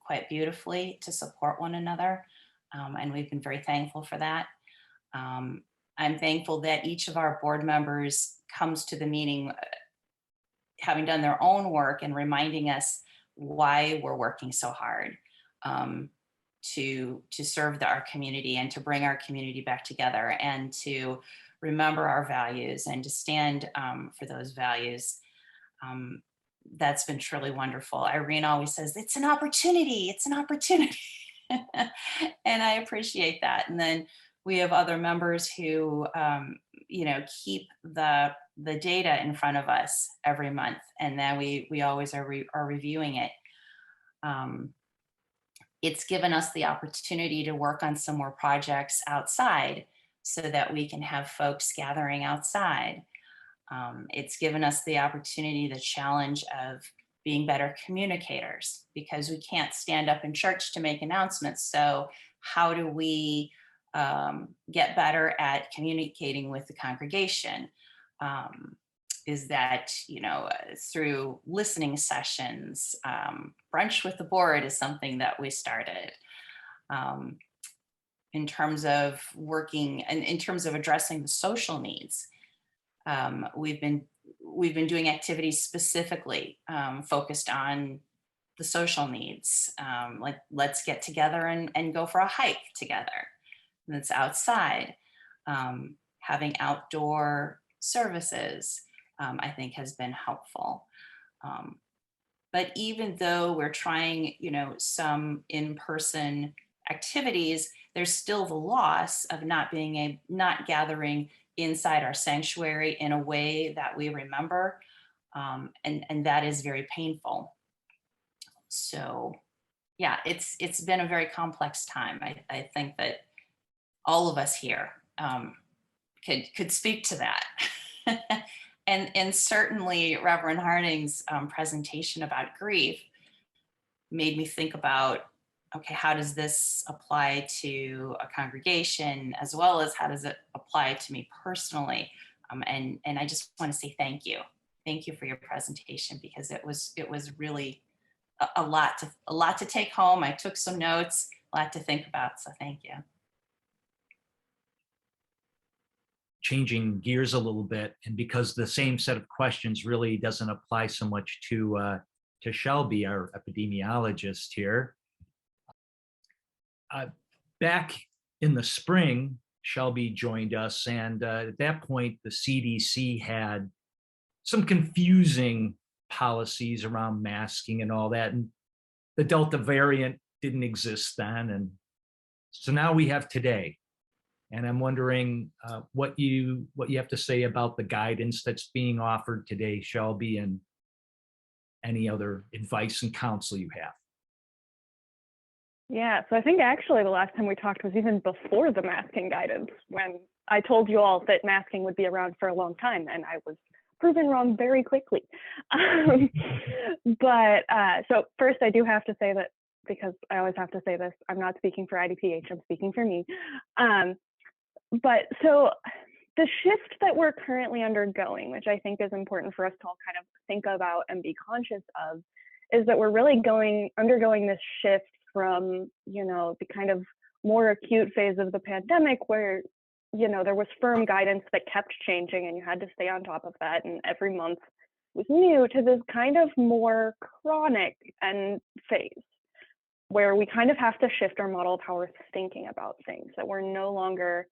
quite beautifully to support one another. And we've been very thankful for that. I'm thankful that each of our board members comes to the meeting having done their own work and reminding us why we're working so hard to serve our community and to bring our community back together and to remember our values and to stand for those values. That's been truly wonderful. Irene always says, it's an opportunity, it's an opportunity. And I appreciate that. And then we have other members who, keep the data in front of us every month. And then we always are reviewing it. It's given us the opportunity to work on some more projects outside so that we can have folks gathering outside. It's given us the opportunity, the challenge of being better communicators, because we can't stand up in church to make announcements. So how do we get better at communicating with the congregation? Is that, through listening sessions, brunch with the board is something that we started. In terms of working and in terms of addressing the social needs, we've been doing activities specifically focused on the social needs, like let's get together and go for a hike together. And it's outside. Having outdoor services, I think has been helpful. But even though we're trying, some in-person activities, there's still the loss of not gathering inside our sanctuary in a way that we remember. And that is very painful. So yeah, it's been a very complex time. I think that all of us here could speak to that. And certainly Reverend Harding's presentation about grief made me think about, okay, how does this apply to a congregation, as well as how does it apply to me personally? And I just want to say thank you. thank you for your presentation, because it was really a lot to take home. I took some notes, a lot to think about. So thank you. Changing gears a little bit, and because the same set of questions really doesn't apply so much to Shelby, our epidemiologist here. Back in the spring, Shelby joined us, and at that point, the CDC had some confusing policies around masking and all that, and the Delta variant didn't exist then, and so now we have today. And I'm wondering what you have to say about the guidance that's being offered today, Shelby, and any other advice and counsel you have. Yeah, so I think actually the last time we talked was even before the masking guidance, when I told you all that masking would be around for a long time, and I was proven wrong very quickly. So first I do have to say that, because I always have to say this, I'm not speaking for IDPH, I'm speaking for me. But so the shift that we're currently undergoing, which I think is important for us to all kind of think about and be conscious of, is that we're really undergoing this shift from, the kind of more acute phase of the pandemic where, there was firm guidance that kept changing and you had to stay on top of that, and every month was new, to this kind of more chronic phase where we kind of have to shift our model of how we're thinking about things, that we're no longer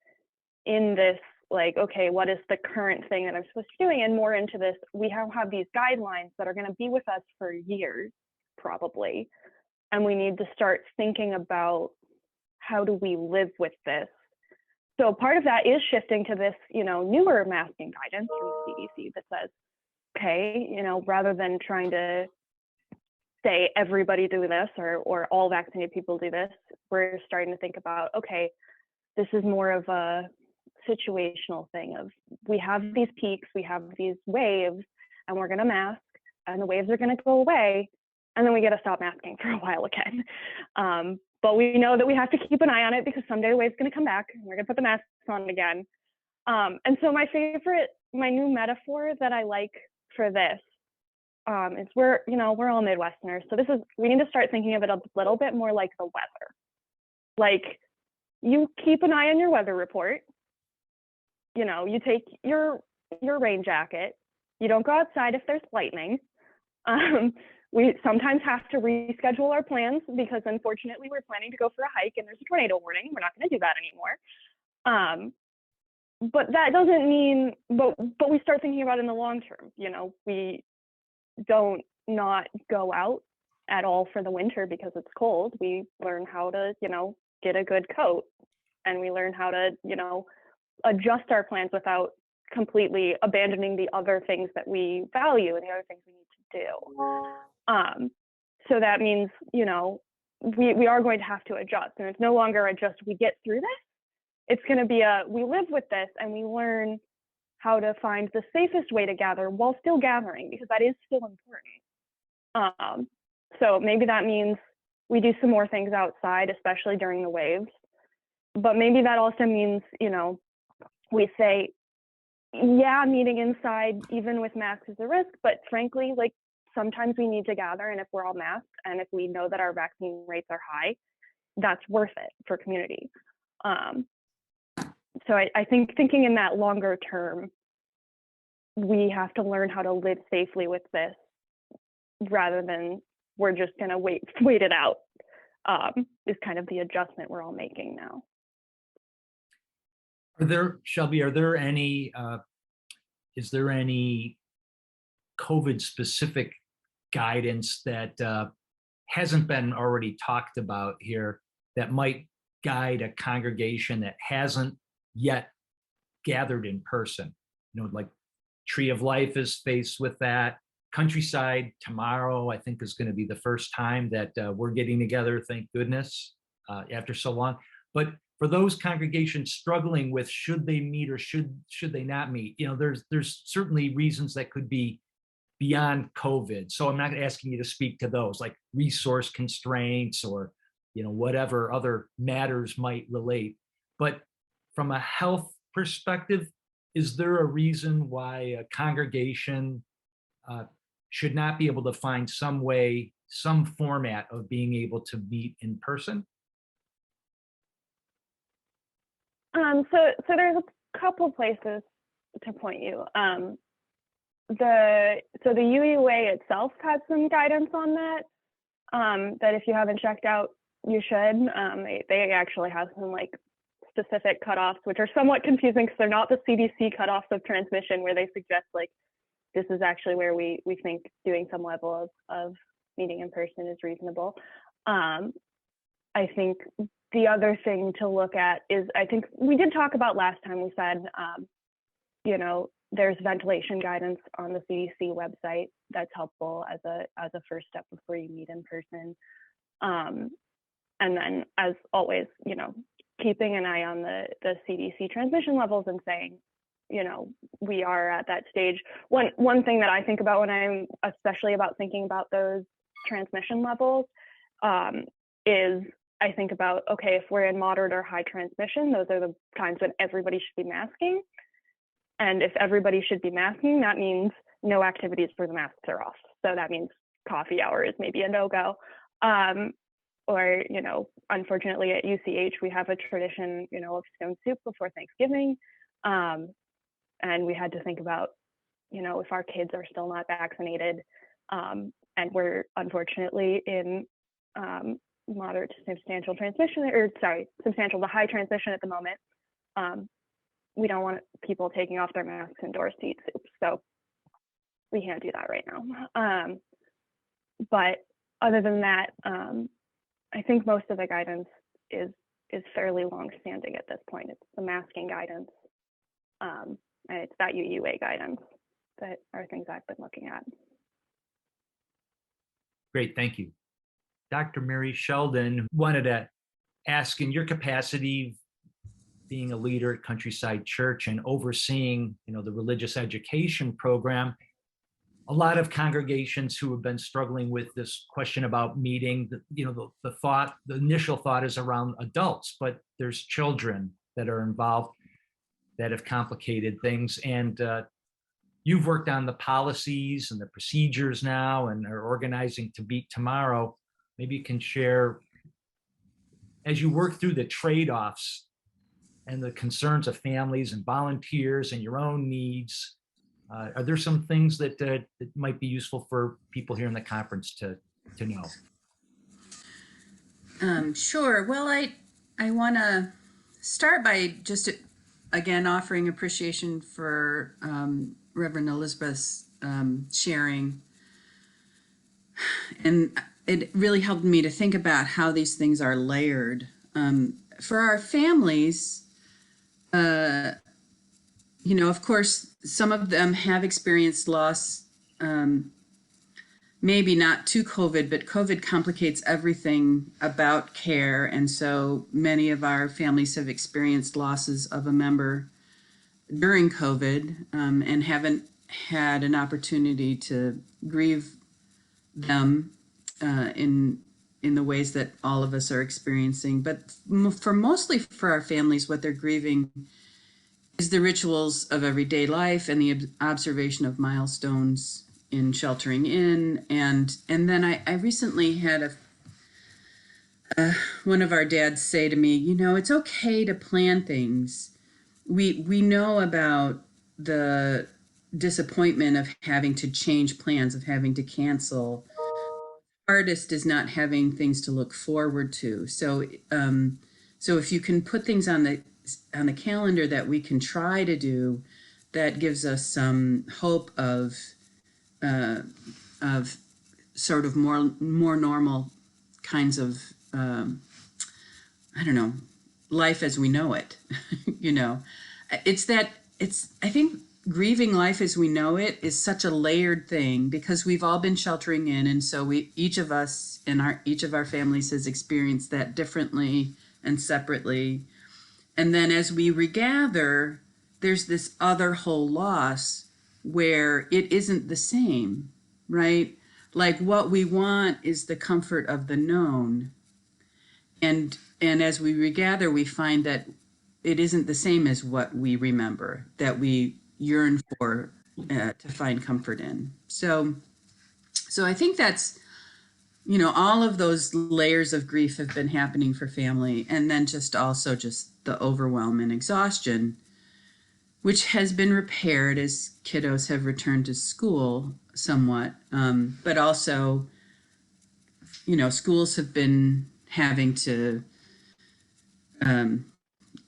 in this, like, okay, what is the current thing that I'm supposed to be doing, and more into this, we have these guidelines that are going to be with us for years, probably, and we need to start thinking about how do we live with this. So part of that is shifting to this, newer masking guidance from the CDC that says, okay, rather than trying to say everybody do this or all vaccinated people do this, we're starting to think about, okay, this is more of a situational thing of, we have these peaks, we have these waves, and we're going to mask, and the waves are going to go away, and then we got to stop masking for a while again. But we know that we have to keep an eye on it, because someday the wave's going to come back and we're going to put the masks on again. And so my new metaphor that I like for this is we're all Midwesterners. So we need to start thinking of it a little bit more like the weather. Like, you keep an eye on your weather report. You take your rain jacket. You don't go outside if there's lightning. We sometimes have to reschedule our plans because, unfortunately, we're planning to go for a hike and there's a tornado warning. We're not going to do that anymore. But that doesn't mean, but we start thinking about it in the long term. We don't not go out at all for the winter because it's cold. We learn how to, get a good coat, and we learn how to, adjust our plans without completely abandoning the other things that we value and the other things we need to do. So that means, we are going to have to adjust, and it's no longer we get through this. It's going to be we live with this and we learn how to find the safest way to gather while still gathering, because that is still important. So maybe that means we do some more things outside, especially during the waves. But maybe that also means, we say, yeah, meeting inside, even with masks, is a risk, but frankly, like, sometimes we need to gather, and if we're all masked and if we know that our vaccine rates are high, that's worth it for community. So I think thinking in that longer term, we have to learn how to live safely with this rather than we're just going to wait it out, is kind of the adjustment we're all making now. Shelby, is there any COVID specific guidance that hasn't been already talked about here that might guide a congregation that hasn't yet gathered in person? Like Tree of Life is faced with that. Countryside tomorrow, I think, is going to be the first time that we're getting together, thank goodness, after so long. But for those congregations struggling with should they meet or should they not meet, there's certainly reasons that could be beyond COVID. So I'm not asking you to speak to those, like resource constraints or whatever other matters might relate. But from a health perspective, is there a reason why a congregation should not be able to find some way, some format of being able to meet in person? So there's a couple places to point you. The UUA itself has some guidance on that. That if you haven't checked out, you should. They actually have some like specific cutoffs, which are somewhat confusing because they're not the CDC cutoffs of transmission, where they suggest like this is actually where we think doing some level of meeting in person is reasonable. I think the other thing to look at is, I think we did talk about last time, we said, you know, there's ventilation guidance on the CDC website that's helpful as a first step before you meet in person. And then, as always, you know, keeping an eye on the CDC transmission levels and saying, you know, we are at that stage. One thing that I think about when I'm especially about thinking about those transmission levels is I think about, okay, if we're in moderate or high transmission, those are the times when everybody should be masking. And if everybody should be masking, that means no activities where the masks are off. So that means coffee hour is maybe a no-go. Or, you know, unfortunately at UCH, we have a tradition, you know, of stone soup before Thanksgiving. And we had to think about, you know, if our kids are still not vaccinated, and we're unfortunately in moderate to substantial transmission, or sorry, substantial to high transmission at the moment. We don't want people taking off their masks indoors to eat soup. So we can't do that right now. But other than that, I think most of the guidance is fairly long-standing at this point. It's the masking guidance, and it's that UUA guidance that are things I've been looking at. Great, thank you. Dr. Mary Shelden, wanted to ask, in your capacity, being a leader at Countryside Church and overseeing, you know, the religious education program, a lot of congregations who have been struggling with this question about meeting, you know, the initial thought is around adults, but there's children that are involved that have complicated things. And you've worked on the policies and the procedures now and are organizing to meet tomorrow. Maybe you can share, as you work through the trade-offs and the concerns of families and volunteers and your own needs, are there some things that might be useful for people here in the conference to know? Sure. Well, I want to start by just again offering appreciation for Reverend Elizabeth's sharing, and it really helped me to think about how these things are layered. For our families, you know, of course, some of them have experienced loss, maybe not to COVID, but COVID complicates everything about care. And so many of our families have experienced losses of a member during COVID, and haven't had an opportunity to grieve them in the ways that all of us are experiencing. But mostly for our families, what they're grieving is the rituals of everyday life and the observation of milestones in sheltering in. And then I recently had one of our dads say to me, you know, it's okay to plan things. We know about the disappointment of having to change plans, of having to cancel. Hardest is not having things to look forward to. So if you can put things on the calendar that we can try to do, that gives us some hope of sort of more normal kinds of I don't know, life as we know it. You know, I think grieving life as we know it is such a layered thing, because we've all been sheltering in, and so each of us in each of our families has experienced that differently and separately. And then as we regather, there's this other whole loss where it isn't the same, right? Like what we want is the comfort of the known. And as we regather, we find that it isn't the same as what we remember, that we yearn for to find comfort in. So I think that's, you know, all of those layers of grief have been happening for family, and then just also just the overwhelm and exhaustion, which has been repaired as kiddos have returned to school somewhat. But also, you know, schools have been having to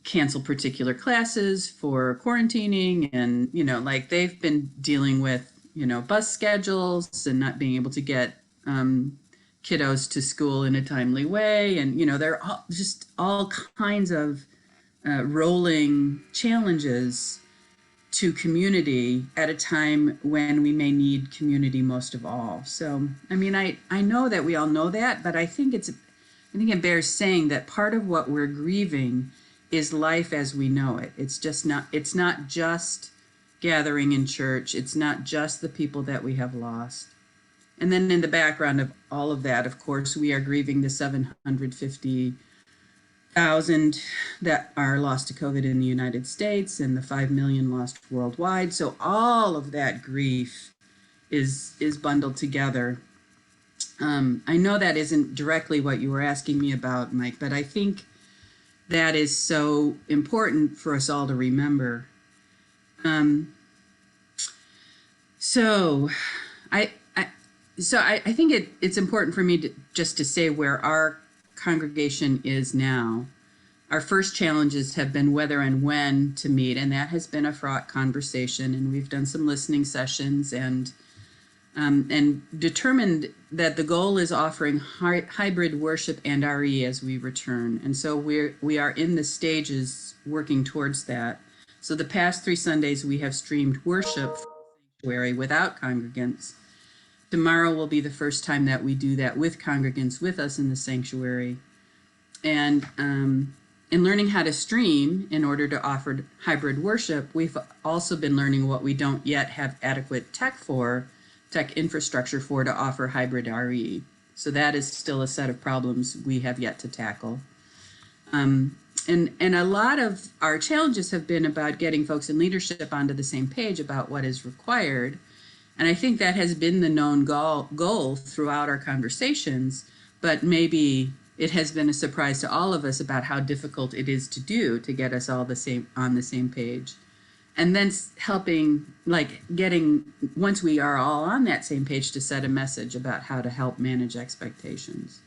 cancel particular classes for quarantining, and, you know, like they've been dealing with, you know, bus schedules and not being able to get kiddos to school in a timely way. And, you know, there are just all kinds of rolling challenges to community at a time when we may need community most of all. So, I mean, I know that we all know that, but I think it bears saying that part of what we're grieving is life as we know it. It's not just gathering in church. It's not just the people that we have lost. And then in the background of all of that, of course, we are grieving the 750,000 that are lost to COVID in the United States and the 5 million lost worldwide. So all of that grief is bundled together. I know that isn't directly what you were asking me about, Mike, but I think that is so important for us all to remember. So I think it's important for me just to say where our congregation is now. Our first challenges have been whether and when to meet, and that has been a fraught conversation. And we've done some listening sessions and determined that the goal is offering hybrid worship and RE as we return. And so we are in the stages working towards that. So the past 3 Sundays we have streamed worship from the sanctuary without congregants. Tomorrow will be the first time that we do that with congregants with us in the sanctuary. And in learning how to stream in order to offer hybrid worship, we've also been learning what we don't yet have adequate tech infrastructure for to offer hybrid RE. So that is still a set of problems we have yet to tackle. And a lot of our challenges have been about getting folks in leadership onto the same page about what is required. And I think that has been the known goal throughout our conversations, but maybe it has been a surprise to all of us about how difficult it is to do to get us all on the same page. And then helping, once we are all on that same page, to set a message about how to help manage expectations.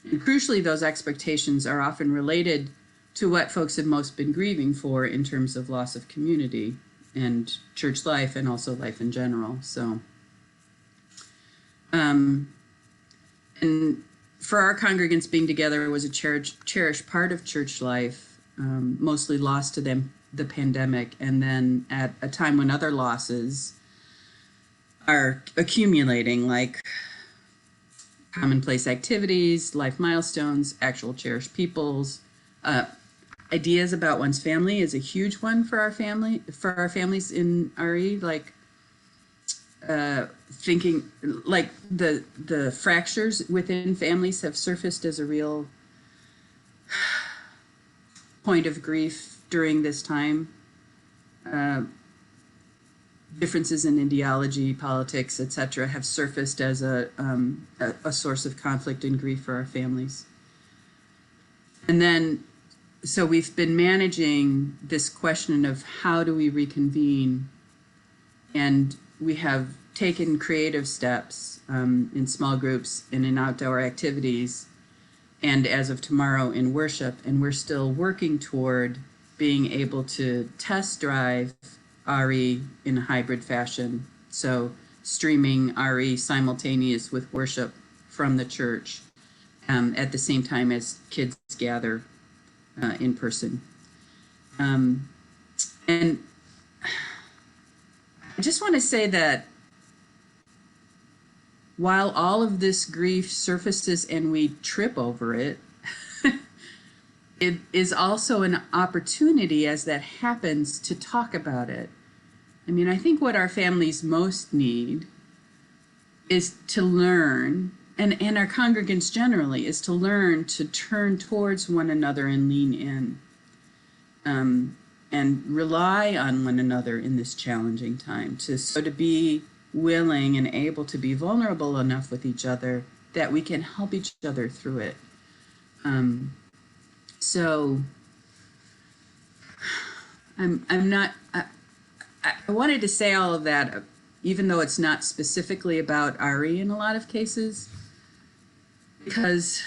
And crucially, those expectations are often related to what folks have most been grieving for in terms of loss of community and church life, and also life in general. So, and for our congregants, being together was a cherished part of church life, mostly lost to them the pandemic, and then at a time when other losses are accumulating, like commonplace activities, life milestones, actual cherished peoples. Ideas about one's family is a huge one for our families in RE, like thinking like the fractures within families have surfaced as a real point of grief during this time. Differences in ideology, politics, etc., have surfaced as a source of conflict and grief for our families. And then, so we've been managing this question of how do we reconvene, and we have taken creative steps in small groups and in outdoor activities, and as of tomorrow in worship, and we're still working toward being able to test drive RE in a hybrid fashion. So streaming RE simultaneous with worship from the church at the same time as kids gather in person. And I just want to say that while all of this grief surfaces and we trip over it, it is also an opportunity as that happens to talk about it. I mean, I think what our families most need is to learn, and our congregants generally, is to learn to turn towards one another and lean in. and rely on one another in this challenging time, to be willing and able to be vulnerable enough with each other that we can help each other through it. So I'm not, I wanted to say all of that, even though it's not specifically about RE in a lot of cases, because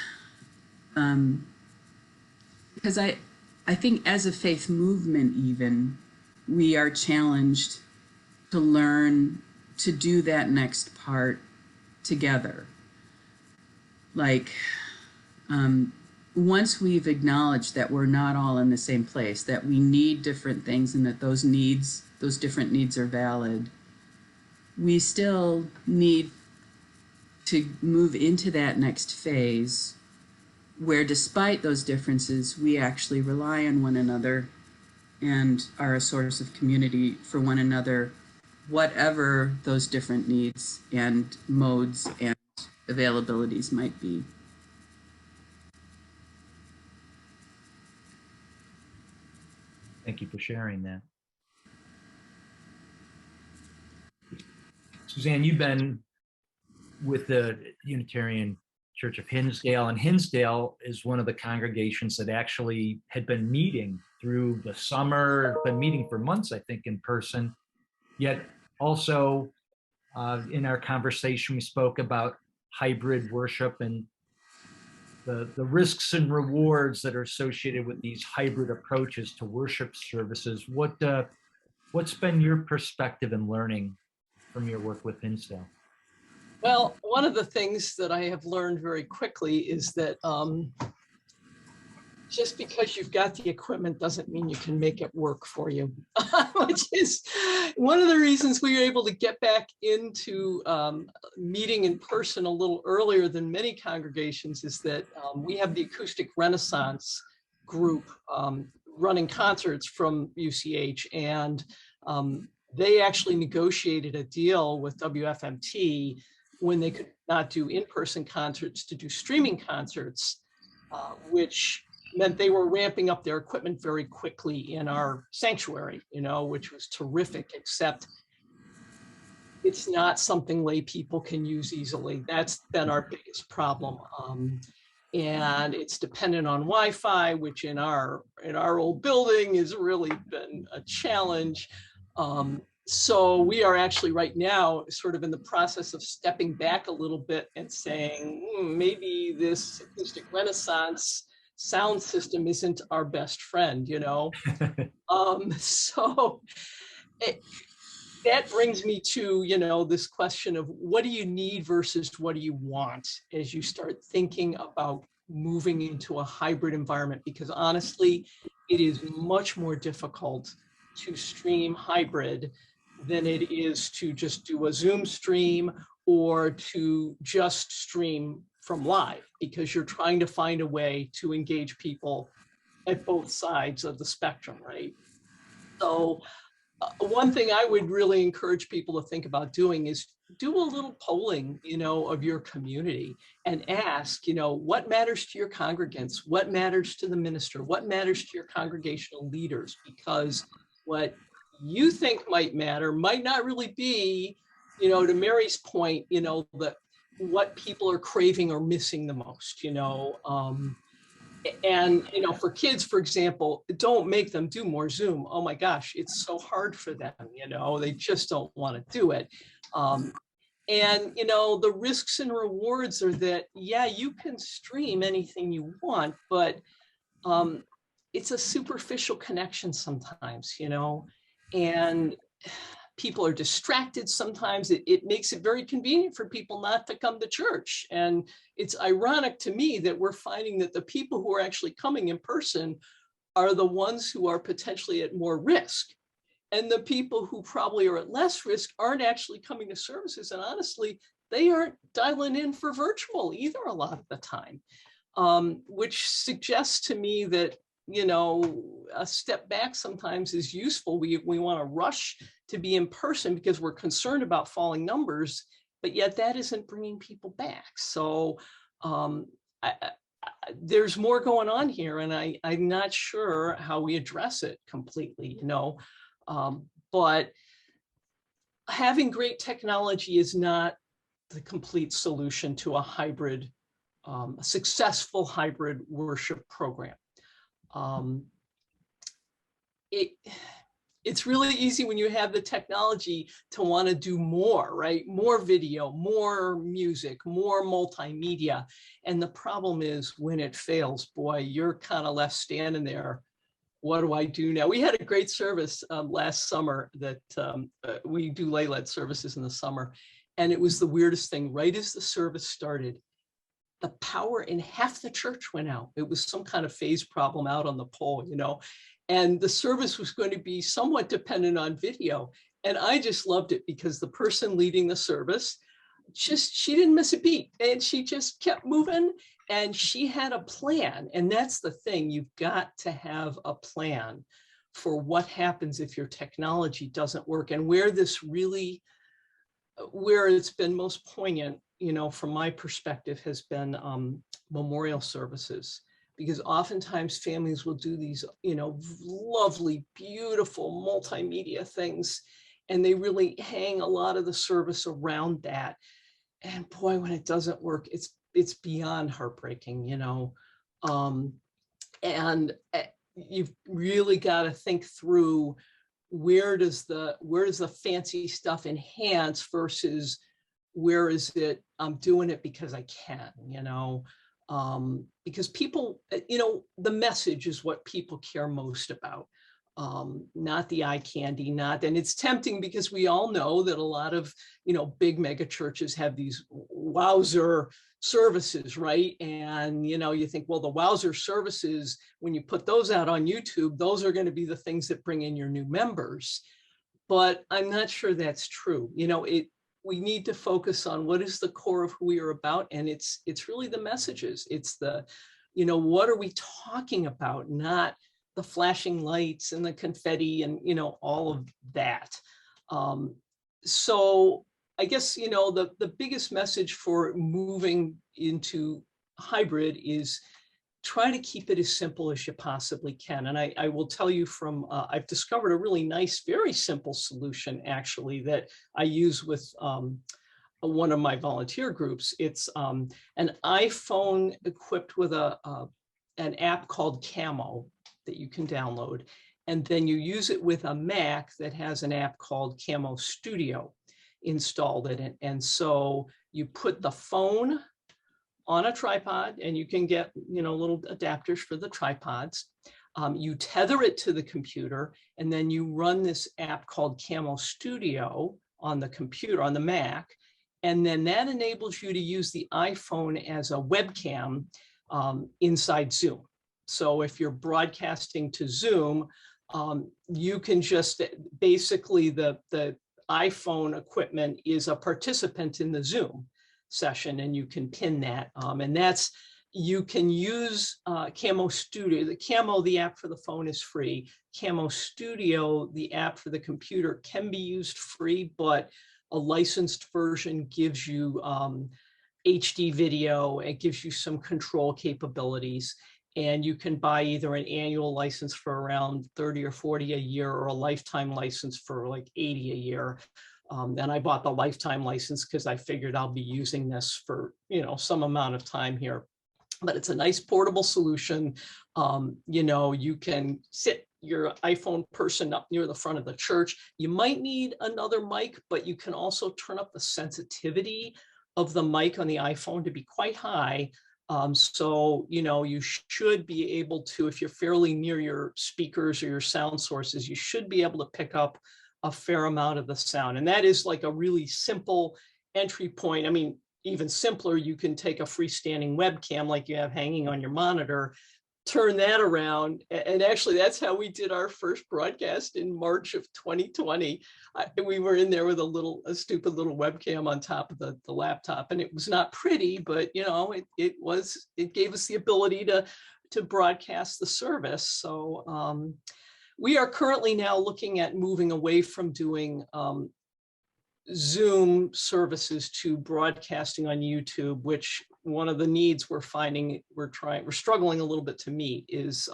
I think as a faith movement even, we are challenged to learn to do that next part together. Like, once we've acknowledged that we're not all in the same place, that we need different things and that those different needs are valid, we still need to move into that next phase where, despite those differences, we actually rely on one another and are a source of community for one another, whatever those different needs and modes and availabilities might be. Thank you for sharing that. Suzanne, you've been with the Unitarian Church of Hinsdale, and Hinsdale is one of the congregations that actually had been meeting through the summer, been meeting for months, I think, in person. Yet also in our conversation, we spoke about hybrid worship and the risks and rewards that are associated with these hybrid approaches to worship services. What's been your perspective and learning from your work with Hinsdale? Well, one of the things that I have learned very quickly is that just because you've got the equipment doesn't mean you can make it work for you, which is one of the reasons we were able to get back into meeting in person a little earlier than many congregations, is that we have the Acoustic Renaissance group running concerts from UCH, and they actually negotiated a deal with WFMT when they could not do in-person concerts to do streaming concerts, which meant they were ramping up their equipment very quickly in our sanctuary, which was terrific, except it's not something lay people can use easily. That's been our biggest problem. And it's dependent on Wi-Fi, which in our old building has really been a challenge. So we are actually right now sort of in the process of stepping back a little bit and saying, maybe this Acoustic Renaissance sound system isn't our best friend, So that brings me to, this question of what do you need versus what do you want as you start thinking about moving into a hybrid environment? Because honestly, it is much more difficult to stream hybrid than it is to just do a Zoom stream or to just stream from live, because you're trying to find a way to engage people at both sides of the spectrum, right? So one thing I would really encourage people to think about doing is do a little polling, of your community and ask, what matters to your congregants? What matters to the minister? What matters to your congregational leaders? Because what you think might matter might not really be, to Mary's point, that what people are craving or missing the most, and, for kids, for example, don't make them do more Zoom. Oh my gosh, it's so hard for them, they just don't want to do it. And, the risks and rewards are that, yeah, you can stream anything you want, but it's a superficial connection sometimes, and people are distracted sometimes. It makes it very convenient for people not to come to church. And it's ironic to me that we're finding that the people who are actually coming in person are the ones who are potentially at more risk. And the people who probably are at less risk aren't actually coming to services. And honestly, they aren't dialing in for virtual either a lot of the time, which suggests to me that, a step back sometimes is useful. We want to rush to be in person because we're concerned about falling numbers, but yet that isn't bringing people back. So there's more going on here, and I'm not sure how we address it completely, you know. But having great technology is not the complete solution to a hybrid, a successful hybrid worship program. It's really easy when you have the technology to want to do more, right? More video, more music, more multimedia. And the problem is when it fails, boy, you're kind of left standing there. What do I do now? We had a great service last summer that we do lay-led services in the summer. And it was the weirdest thing. Right as the service started, the power in half the church went out. It was some kind of phase problem out on the pole, you know. And the service was going to be somewhat dependent on video. And I just loved it because the person leading the service, she didn't miss a beat. And she just kept moving, and she had a plan. And that's the thing, you've got to have a plan for what happens if your technology doesn't work. And where it's been most poignant, you know, from my perspective, has been memorial services. Because oftentimes families will do these, you know, lovely, beautiful multimedia things, and they really hang a lot of the service around that. And boy, when it doesn't work, it's beyond heartbreaking, you know. And you've really got to think through where does the fancy stuff enhance versus where is it I'm doing it because I can, you know. Because people, you know, the message is what people care most about, not the eye candy, and it's tempting because we all know that a lot of, you know, big mega churches have these wowzer services, right? And, you know, you think, well, the wowzer services, when you put those out on YouTube, those are going to be the things that bring in your new members. But I'm not sure that's true. You know, we need to focus on what is the core of who we are about. And it's really the messages. It's the, you know, what are we talking about? Not the flashing lights and the confetti and, you know, all of that. So I guess, you know, the biggest message for moving into hybrid is try to keep it as simple as you possibly can. And I will tell you from, I've discovered a really nice, very simple solution actually that I use with one of my volunteer groups. It's an iPhone equipped with an app called Camo that you can download. And then you use it with a Mac that has an app called Camo Studio installed in it. And so you put the phone on a tripod, and you can get, you know, little adapters for the tripods. You tether it to the computer, and then you run this app called Camo Studio on the computer, on the Mac. And then that enables you to use the iPhone as a webcam inside Zoom. So if you're broadcasting to Zoom, you can just basically the iPhone equipment is a participant in the Zoom session, and you can pin that. And that's, you can use Camo Studio. The Camo, the app for the phone, is free. Camo Studio, the app for the computer, can be used free, but a licensed version gives you HD video. It gives you some control capabilities. And you can buy either an annual license for around 30 or 40 a year, or a lifetime license for like 80 a year. And I bought the lifetime license because I figured I'll be using this for, you know, some amount of time here. But it's a nice portable solution. You know, you can sit your iPhone person up near the front of the church. You might need another mic, but you can also turn up the sensitivity of the mic on the iPhone to be quite high. So, you know, you should be able to, if you're fairly near your speakers or your sound sources, you should be able to pick up a fair amount of the sound. And that is like a really simple entry point. I mean, even simpler, you can take a freestanding webcam like you have hanging on your monitor, turn that around. And actually, that's how we did our first broadcast in March of 2020. We were in there with a stupid little webcam on top of the laptop. And it was not pretty, but, you know, it gave us the ability to broadcast the service. So we are currently now looking at moving away from doing Zoom services to broadcasting on YouTube, which one of the needs we're finding we're struggling a little bit to meet is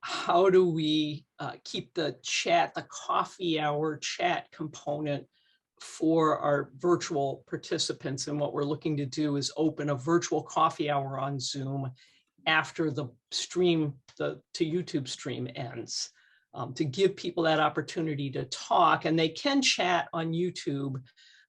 how do we keep the coffee hour chat component for our virtual participants. And what we're looking to do is open a virtual coffee hour on Zoom after the stream, to YouTube stream ends, to give people that opportunity to talk. And they can chat on YouTube,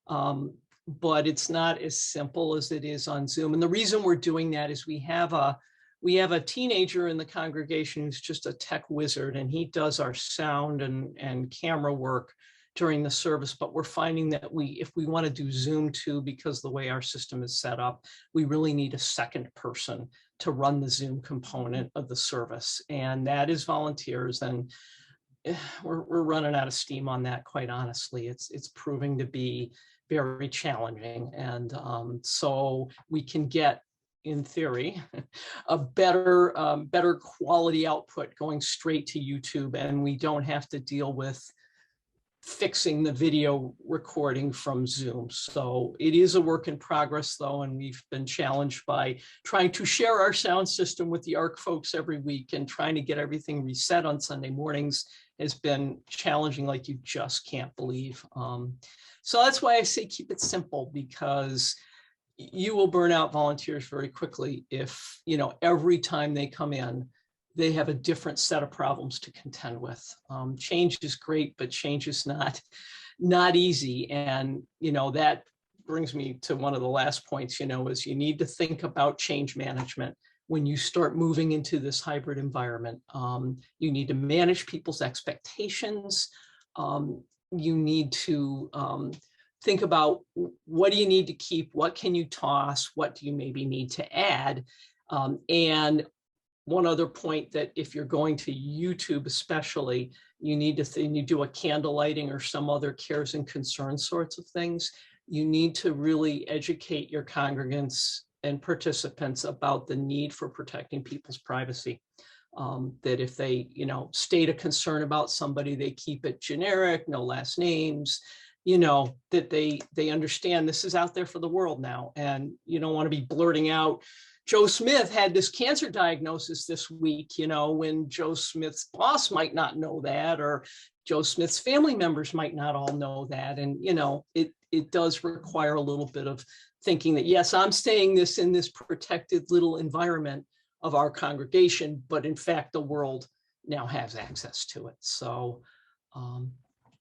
but it's not as simple as it is on Zoom. And the reason we're doing that is we have a teenager in the congregation who's just a tech wizard, and he does our sound and camera work during the service. But we're finding that if we want to do Zoom too, because the way our system is set up, we really need a second person to run the Zoom component of the service. And that is volunteers. And we're running out of steam on that, quite honestly. It's proving to be very challenging. And so we can get, in theory, a better quality output going straight to YouTube, and we don't have to deal with fixing the video recording from Zoom. So it is a work in progress though, and we've been challenged by trying to share our sound system with the ARC folks every week, and trying to get everything reset on Sunday mornings has been challenging like you just can't believe. So that's why I say keep it simple, because you will burn out volunteers very quickly if, every time they come in, they have a different set of problems to contend with. Change is great, but change is not easy. And, that brings me to one of the last points, is you need to think about change management when you start moving into this hybrid environment. You need to manage people's expectations. You need to think about what do you need to keep, what can you toss, what do you maybe need to add. And one other point, that if you're going to YouTube especially, you need to you do a candle lighting or some other cares and concerns sorts of things. You need to really educate your congregants and participants about the need for protecting people's privacy. That if they, state a concern about somebody, they keep it generic, no last names, that they understand this is out there for the world now. And you don't want to be blurting out, Joe Smith had this cancer diagnosis this week, when Joe Smith's boss might not know that, or Joe Smith's family members might not all know that. And, it does require a little bit of thinking that, yes, I'm saying this in this protected little environment of our congregation, but in fact, the world now has access to it. So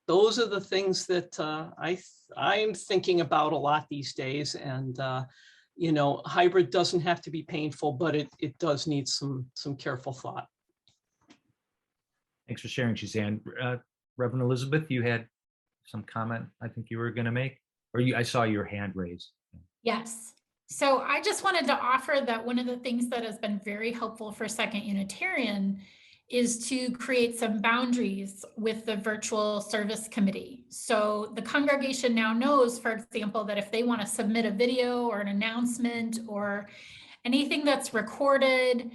those are the things that I'm thinking about a lot these days. And hybrid doesn't have to be painful, but it does need some careful thought. Thanks for sharing, Suzanne. Reverend Elizabeth, you had some comment I think you were going to make, or I saw your hand raised. Yes. So I just wanted to offer that one of the things that has been very helpful for Second Unitarian is to create some boundaries with the virtual service committee. So the congregation now knows, for example, that if they want to submit a video or an announcement or anything that's recorded,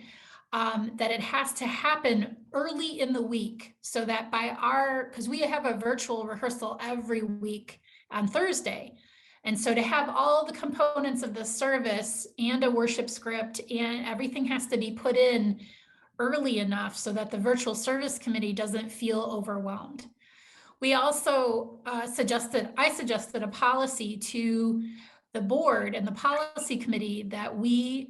that it has to happen early in the week, so that because we have a virtual rehearsal every week on Thursday. And so to have all the components of the service and a worship script and everything has to be put in early enough so that the virtual service committee doesn't feel overwhelmed. We also I suggested a policy to the board and the policy committee that we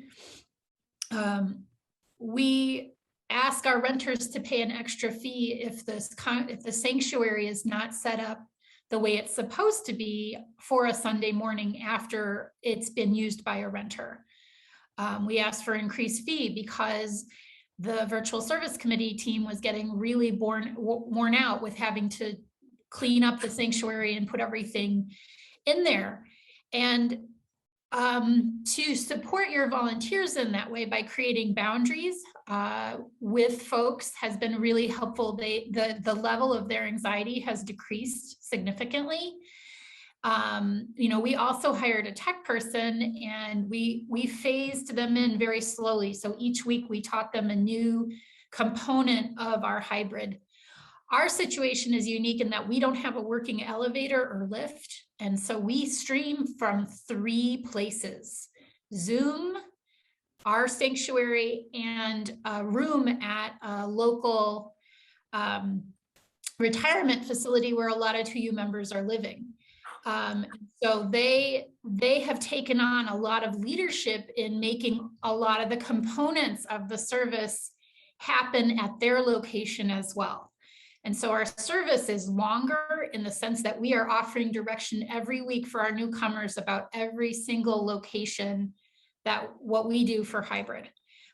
ask our renters to pay an extra fee if the sanctuary is not set up the way it's supposed to be for a Sunday morning after it's been used by a renter. We asked for increased fee because the virtual service committee team was getting really worn out with having to clean up the sanctuary and put everything in there. And to support your volunteers in that way by creating boundaries with folks has been really helpful. The level of their anxiety has decreased significantly. We also hired a tech person, and we phased them in very slowly. So each week we taught them a new component of our hybrid. Our situation is unique in that we don't have a working elevator or lift. And so we stream from 3 places. Zoom, our sanctuary, and a room at a local retirement facility where a lot of 2U members are living. So they have taken on a lot of leadership in making a lot of the components of the service happen at their location as well. And so our service is longer in the sense that we are offering direction every week for our newcomers about every single location that what we do for hybrid.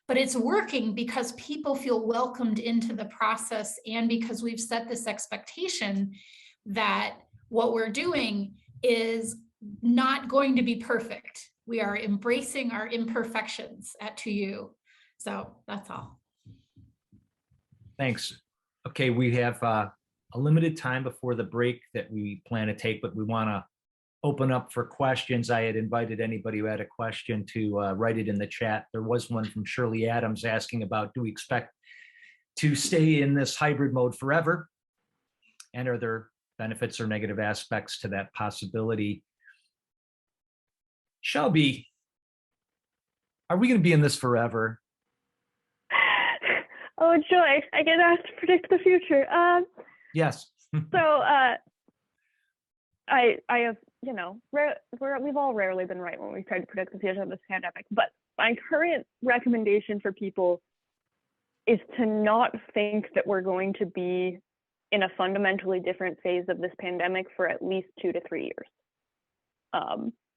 But it's working because people feel welcomed into the process, and because we've set this expectation that what we're doing is not going to be perfect. We are embracing our imperfections at 2U. So that's all. Thanks. Okay, we have a limited time before the break that we plan to take, but we want to open up for questions. I had invited anybody who had a question to write it in the chat. There was one from Shirley Adams asking about, do we expect to stay in this hybrid mode forever? And are there benefits or negative aspects to that possibility? Shelby, are we going to be in this forever? Oh, joy. I get asked to predict the future. Yes. So I have, you know, we've all rarely been right when we try to predict the future of this pandemic, but my current recommendation for people is to not think that we're going to be in a fundamentally different phase of this pandemic for at least 2 to 3 years.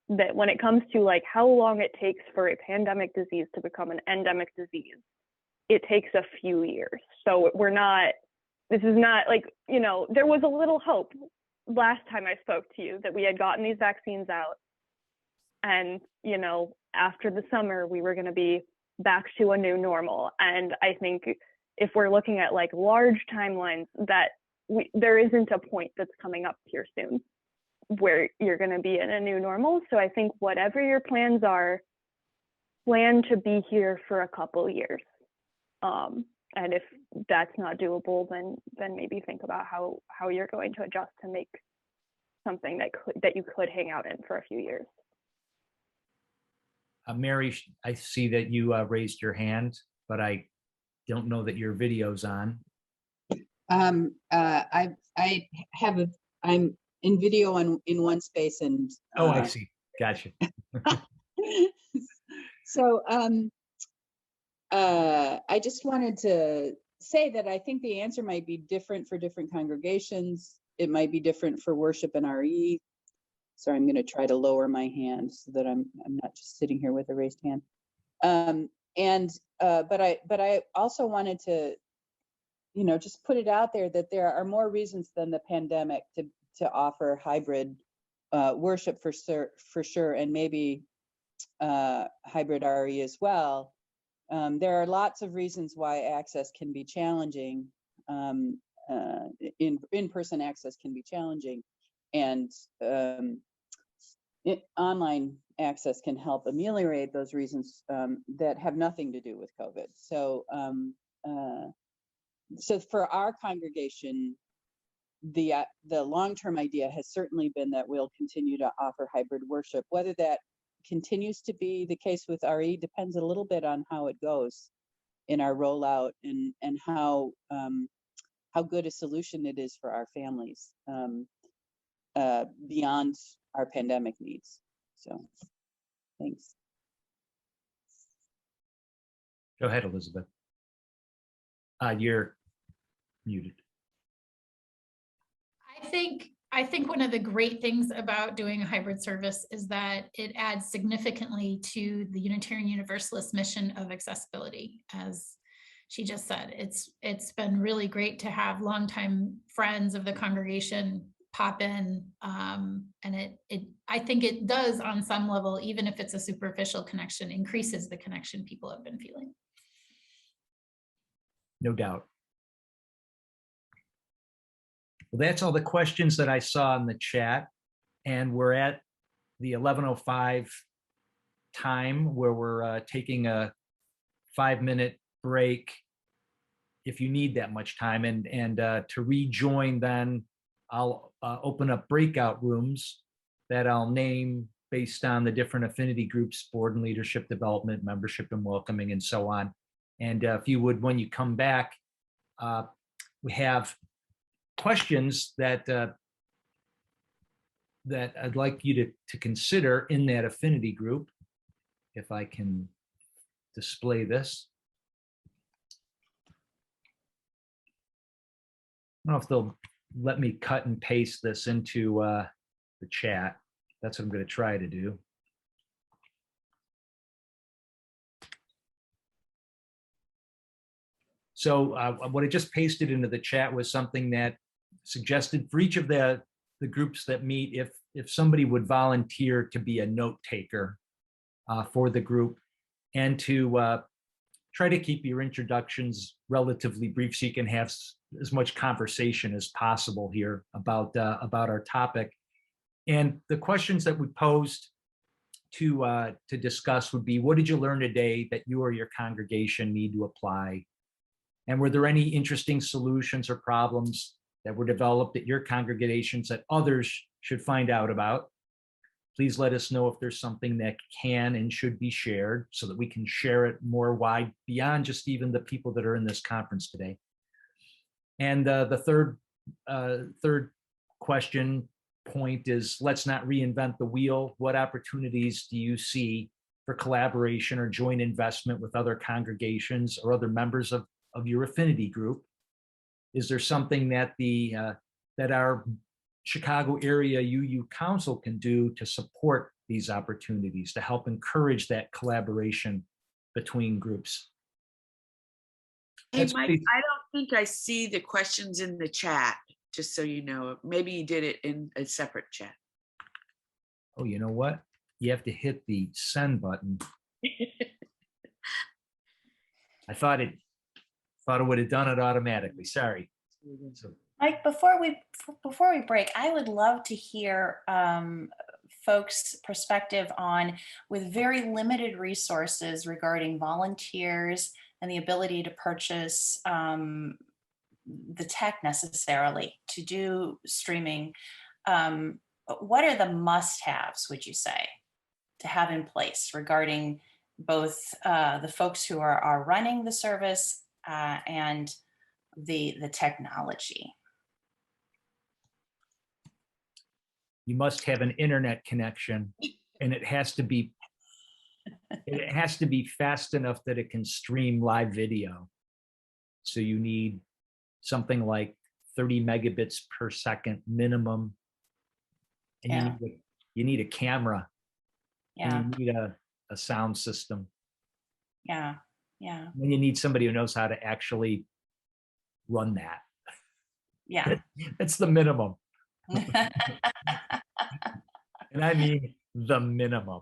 That when it comes to like how long it takes for a pandemic disease to become an endemic disease, it takes a few years. So this is not like, you know, there was a little hope last time I spoke to you that we had gotten these vaccines out, and, you know, after the summer, we were going to be back to a new normal. And I think if we're looking at like large timelines, that there isn't a point that's coming up here soon where you're going to be in a new normal. So I think whatever your plans are, plan to be here for a couple years. And if that's not doable, then maybe think about how you're going to adjust to make something that you could hang out in for a few years. Mary, I see that you raised your hand, but I don't know that your video's on. I'm in video in one space, and Oh, I see. Gotcha. So I just wanted to say that I think the answer might be different for different congregations. It might be different for worship and RE. So I'm going to try to lower my hand so that I'm not just sitting here with a raised hand. But I also wanted to, you know, just put it out there that there are more reasons than the pandemic to offer hybrid worship for sure, and maybe hybrid RE as well. There are lots of reasons why access can be challenging. In-person access can be challenging, and online access can help ameliorate those reasons that have nothing to do with COVID. So, so for our congregation, the long-term idea has certainly been that we'll continue to offer hybrid worship. Whether that continues to be the case with RE depends a little bit on how it goes in our rollout, and how good a solution it is for our families beyond our pandemic needs. So, thanks. Go ahead, Elizabeth. You're muted. I think one of the great things about doing a hybrid service is that it adds significantly to the Unitarian Universalist mission of accessibility. As she just said, it's been really great to have longtime friends of the congregation pop in, and I think it does on some level, even if it's a superficial connection, increases the connection people have been feeling. No doubt. Well, that's all the questions that I saw in the chat, and we're at the 11:05 time where we're taking a 5-minute break if you need that much time, and to rejoin, then I'll open up breakout rooms that I'll name based on the different affinity groups, board and leadership development, membership and welcoming, and so on. And if you would, when you come back, we have questions that that I'd like you to consider in that affinity group. If I can display this. I don't know if they'll let me cut and paste this into the chat. That's what I'm going to try to do. So what I just pasted into the chat was something that suggested for each of the groups that meet, if somebody would volunteer to be a note taker for the group, and to try to keep your introductions relatively brief so you can have as much conversation as possible here about our topic. And the questions that we posed to discuss would be, what did you learn today that you or your congregation need to apply? And were there any interesting solutions or problems that were developed at your congregations that others should find out about? Please let us know if there's something that can and should be shared so that we can share it more wide beyond just even the people that are in this conference today. And the third question point is, let's not reinvent the wheel. What opportunities do you see for collaboration or joint investment with other congregations or other members of your affinity group? Is there something that that our Chicago area UU Council can do to support these opportunities, to help encourage that collaboration between groups? Hey, Mike, I don't think I see the questions in the chat, just so you know. Maybe you did it in a separate chat. Oh, you know what? You have to hit the send button. I thought it would have done it automatically. Sorry. So, Mike, before we break, I would love to hear folks' perspective on, with very limited resources regarding volunteers and the ability to purchase the tech necessarily to do streaming. What are the must-haves, would you say, to have in place regarding both the folks who are running the service and the technology? you must have an internet connection, and it has to be fast enough that it can stream live video. So you need something like 30 megabits per second minimum. And Yeah. you need a camera. Yeah. And you need a sound system. Yeah. Yeah. And you need somebody who knows how to actually run that. Yeah. That's the minimum. And I mean the minimum.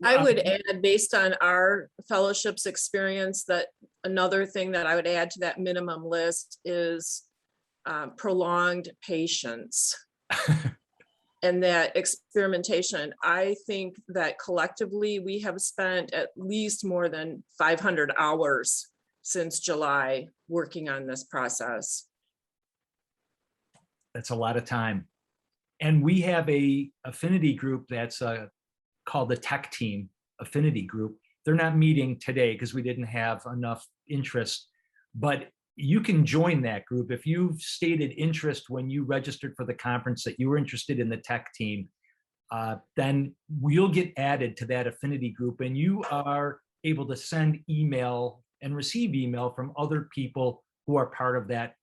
I would add, based on our fellowship's experience, that another thing that I would add to that minimum list is prolonged patience and that experimentation. I think that collectively we have spent at least more than 500 hours since July working on this process. That's a lot of time. And we have a affinity group that's called the Tech Team Affinity Group. They're not meeting today because we didn't have enough interest, but you can join that group. If you've stated interest when you registered for the conference that you were interested in the tech team, then we'll get added to that affinity group, and you are able to send email and receive email from other people who are part of that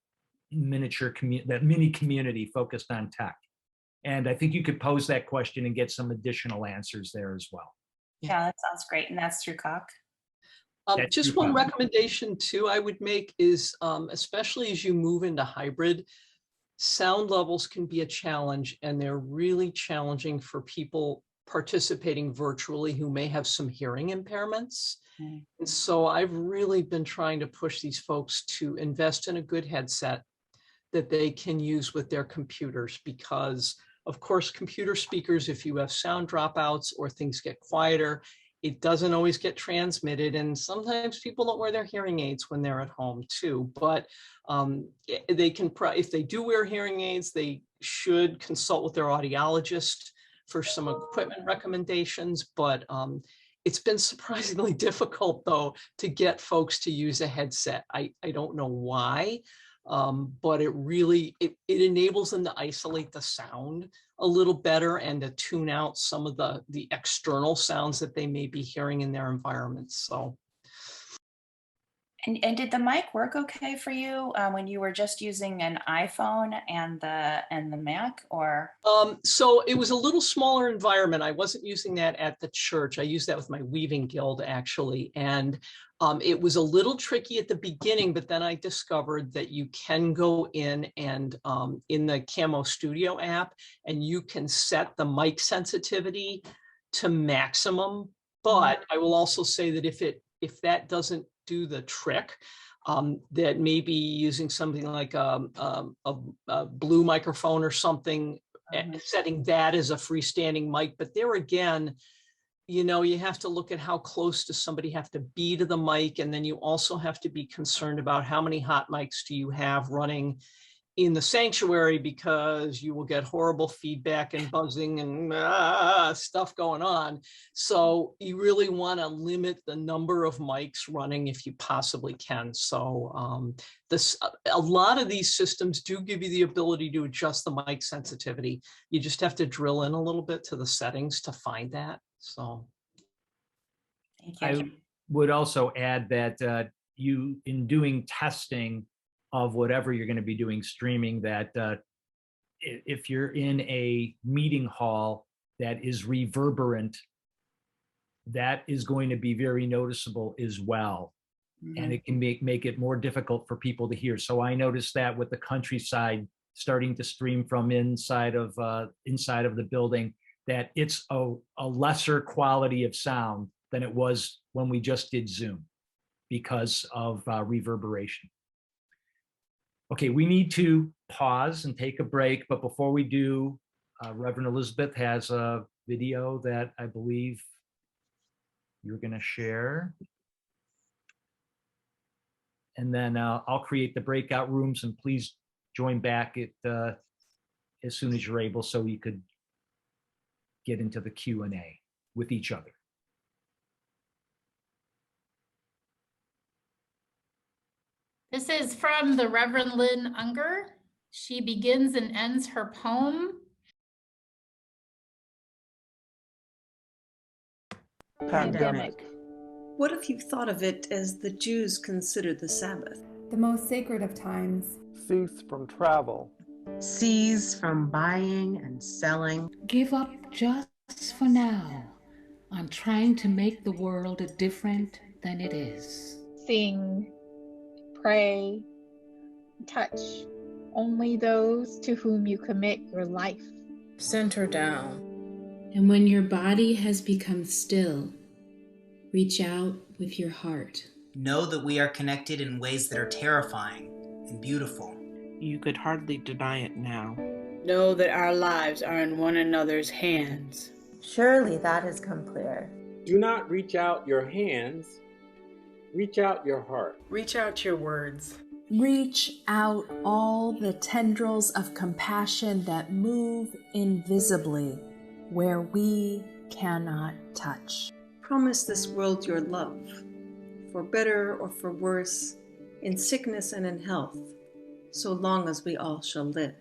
miniature community, that mini community focused on tech. And I think you could pose that question and get some additional answers there as well. Yeah, that sounds great. And that's through CAUUC. Just one recommendation too I would make is, especially as you move into hybrid, sound levels can be a challenge, and they're really challenging for people participating virtually who may have some hearing impairments. Mm. And so I've really been trying to push these folks to invest in a good headset that they can use with their computers, because of course, computer speakers, if you have sound dropouts or things get quieter, it doesn't always get transmitted. And sometimes people don't wear their hearing aids when they're at home too, but they can, if they do wear hearing aids, they should consult with their audiologist for some equipment recommendations, but it's been surprisingly difficult though to get folks to use a headset. I don't know why, but it really, it enables them to isolate the sound a little better and to tune out some of the external sounds that they may be hearing in their environments. So. And did the mic work okay for you when you were just using an iPhone and the Mac, or? So it was a little smaller environment. I wasn't using that at the church. I used that with my weaving guild actually. And it was a little tricky at the beginning, but then I discovered that you can go in and in the Camo Studio app, and you can set the mic sensitivity to maximum. But I will also say that if that doesn't do the trick, that maybe using something like a blue microphone or something, setting that as a freestanding mic. But there again, you know, you have to look at how close does somebody have to be to the mic, and then you also have to be concerned about how many hot mics do you have running in the sanctuary, because you will get horrible feedback and buzzing and stuff going on. So you really want to limit the number of mics running if you possibly can. So a lot of these systems do give you the ability to adjust the mic sensitivity. You just have to drill in a little bit to the settings to find that. So Thank you. I would also add that you, in doing testing of whatever you're going to be doing streaming, that if you're in a meeting hall that is reverberant, that is going to be very noticeable as well. And it can make it more difficult for people to hear. So I noticed that with the countryside starting to stream from inside of the building, that it's a lesser quality of sound than it was when we just did Zoom because of reverberation. Okay, we need to pause and take a break, but before we do, Reverend Elizabeth has a video that I believe you're going to share. And then I'll create the breakout rooms, and please join back as soon as you're able, so you could get into the Q&A with each other. This is from the Reverend Lynn Ungar. She begins and ends her poem. Pandemic. What if you thought of it as the Jews considered the Sabbath? The most sacred of times. Cease from travel. Cease from buying and selling. Give up just for now. I'm trying to make the world different than it is. Sing, pray, touch only those to whom you commit your life. Center down. And when your body has become still, reach out with your heart. Know that we are connected in ways that are terrifying and beautiful. You could hardly deny it now. Know that our lives are in one another's hands. Surely that has come clear. Do not reach out your hands. Reach out your heart. Reach out your words. Reach out all the tendrils of compassion that move invisibly where we cannot touch. Promise this world your love, for better or for worse, in sickness and in health, so long as we all shall live.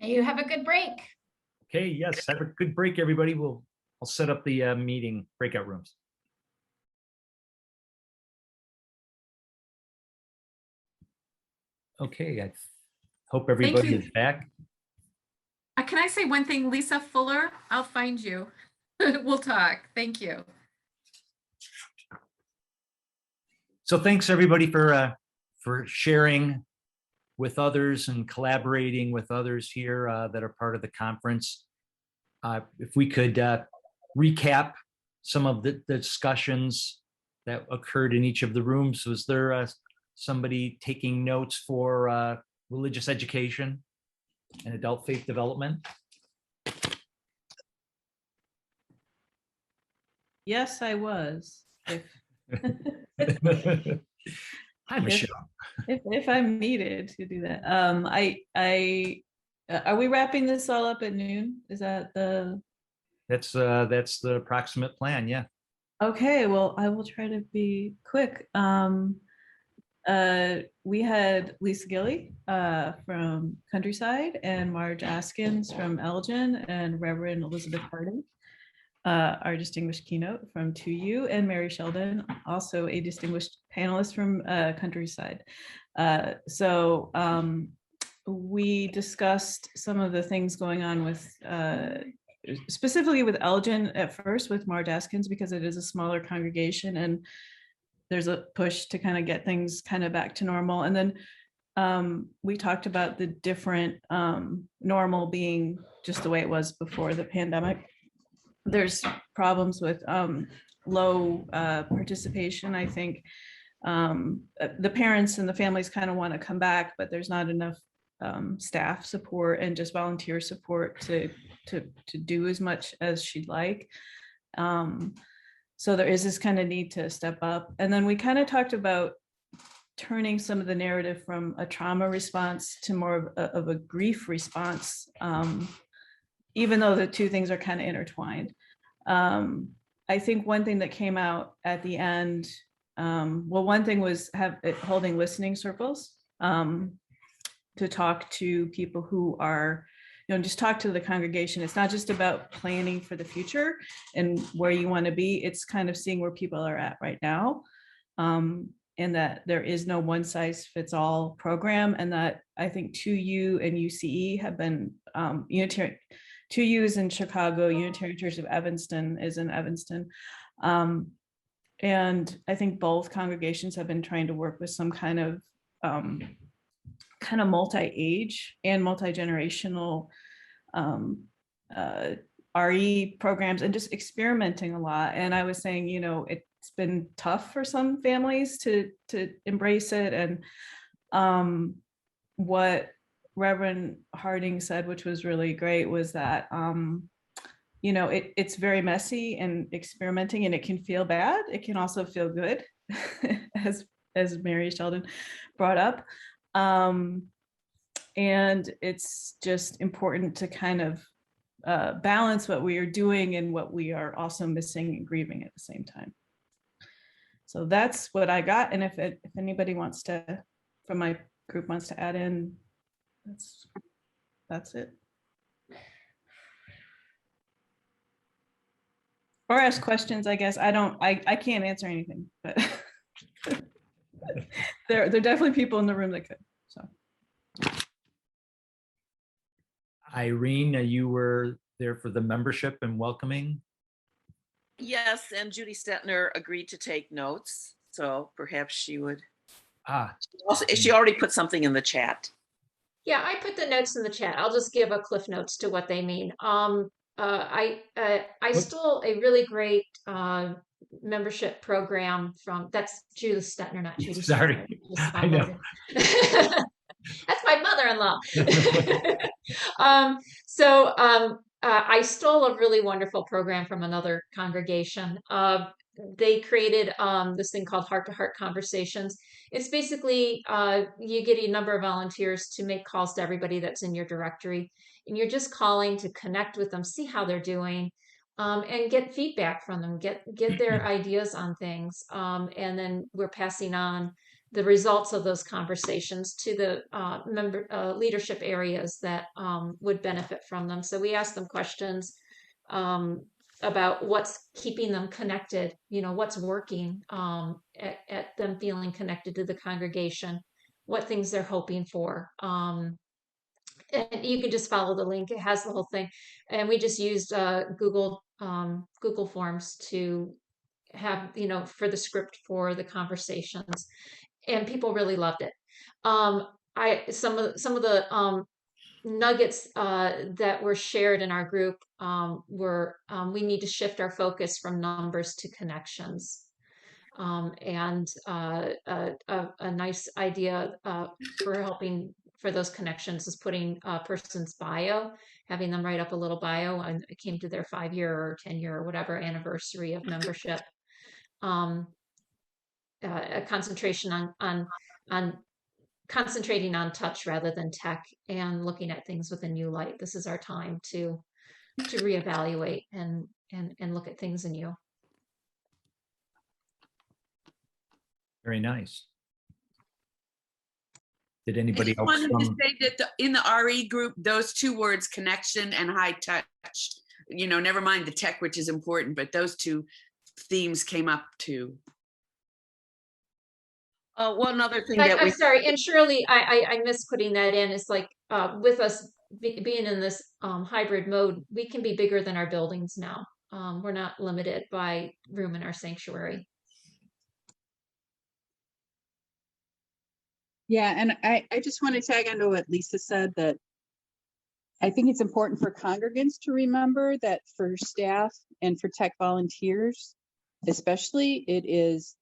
You have a good break. Okay, yes, have a good break, everybody. I'll set up the meeting breakout rooms. Okay, I hope everybody is back. Can I say one thing, Lisa Fuller? I'll find you. We'll talk. Thank you. So thanks everybody for sharing with others and collaborating with others here that are part of the conference. If we could recap some of the discussions that occurred in each of the rooms. Was there somebody taking notes for religious education and adult faith development? Yes, I was. Hi, Michelle. If I'm needed to do that. Are we wrapping this all up at noon? Is that the? That's the approximate plan. Yeah. Okay, well, I will try to be quick. We had Lisa Gilley from Countryside and Marge Askins from Elgin and Reverend Elizabeth Harding, our distinguished keynote from 2U, and Mary Shelden, also a distinguished panelist from Countryside. We discussed some of the things going on with specifically with Elgin at first with Marge Askins, because it is a smaller congregation and there's a push to kind of get things kind of back to normal. And then we talked about the different normal being just the way it was before the pandemic. There's problems with low participation. I think the parents and the families kind of want to come back, but there's not enough staff support and just volunteer support to do as much as she'd like. So there is this kind of need to step up. And then we kind of talked about turning some of the narrative from a trauma response to more of a grief response, even though the two things are kind of intertwined. I think one thing that came out at the end, well, one thing was holding listening circles to talk to people who are, just talk to the congregation. It's not just about planning for the future and where you want to be. It's kind of seeing where people are at right now, and that there is no one size fits all program. And that I think 2U and UCE have been Unitarian. 2U is in Chicago, Unitarian Church of Evanston is in Evanston. And I think both congregations have been trying to work with some kind of multi-age and multi-generational RE programs and just experimenting a lot. And I was saying, it's been tough for some families to embrace it. And what Reverend Harding said, which was really great, was that it's very messy and experimenting, and it can feel bad. It can also feel good, as Mary Shelden brought up. And it's just important to kind of balance what we are doing and what we are also missing and grieving at the same time. So that's what I got. And if anybody wants to, from my group, wants to add in, that's it. Or ask questions, I guess. I can't answer anything, but there are definitely people in the room that could. So. Irene, you were there for the membership and welcoming. Yes, and Judy Stettner agreed to take notes, so perhaps she would. She already put something in the chat. Yeah, I put the notes in the chat. I'll just give a cliff notes to what they mean. I stole a really great membership program from, that's Judy Stettner, not Judy. Sorry, I know. That's my mother-in-law. I stole a really wonderful program from another congregation. They created this thing called heart-to-heart conversations. It's basically you get a number of volunteers to make calls to everybody that's in your directory, and you're just calling to connect with them, see how they're doing, and get feedback from them, get their ideas on things, and then we're passing on the results of those conversations to the member leadership areas that would benefit from them. So we ask them questions about what's keeping them connected, what's working at them feeling connected to the congregation, what things they're hoping for. And you can just follow the link. It has the whole thing. And we just used Google Forms to have, for the script for the conversations. And people really loved it. Some of the nuggets that were shared in our group were we need to shift our focus from numbers to connections, and a nice idea for helping for those connections is putting a person's bio, having them write up a little bio, and it came to their 5-year or 10-year or whatever anniversary of membership. A concentration on concentrating on touch rather than tech, and looking at things with a new light. This is our time to reevaluate and look at things anew. Very nice. Did anybody I just else? wanted to say that in the RE group, those 2 words, connection and high touch, you know, never mind the tech, which is important, but those 2 themes came up too. One other thing that I'm sorry, and Shirley, I missed putting that in. It's like with us being in this hybrid mode, we can be bigger than our buildings now. We're not limited by room in our sanctuary. Yeah, and I just want to tag on to what Lisa said, that I think it's important for congregants to remember that for staff and for tech volunteers, especially, it is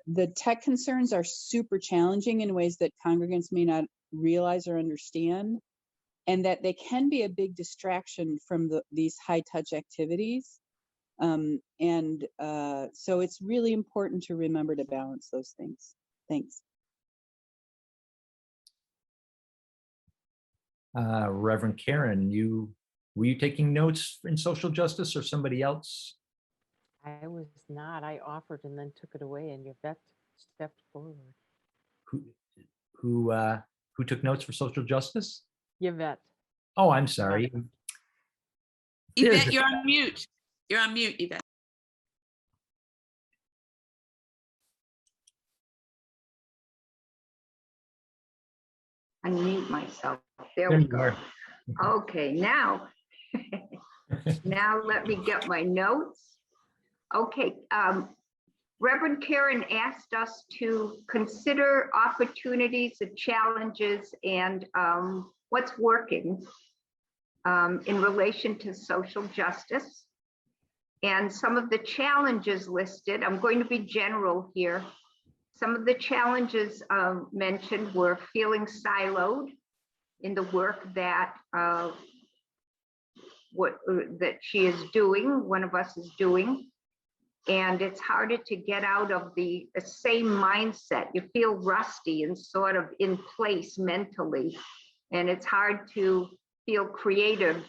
the tech concerns are super challenging in ways that congregants may not realize or understand, and that they can be a big distraction from these high touch activities. So it's really important to remember to balance those things. Thanks. Reverend Karen, were you taking notes in social justice or somebody else? I was not. I offered and then took it away, and Yvette stepped forward. Who took notes for social justice? Yvette. Oh, I'm sorry. Yvette, you're on mute. You're on mute, Yvette. Unmute myself. There we go. Okay, now, now let me get my notes. Okay, Reverend Karen asked us to consider opportunities and challenges and what's working in relation to social justice. And some of the challenges listed, I'm going to be general here. Some of the challenges mentioned were feeling siloed in the work that that she is doing, one of us is doing. And it's harder to get out of the same mindset. You feel rusty and sort of in place mentally. And it's hard to feel creative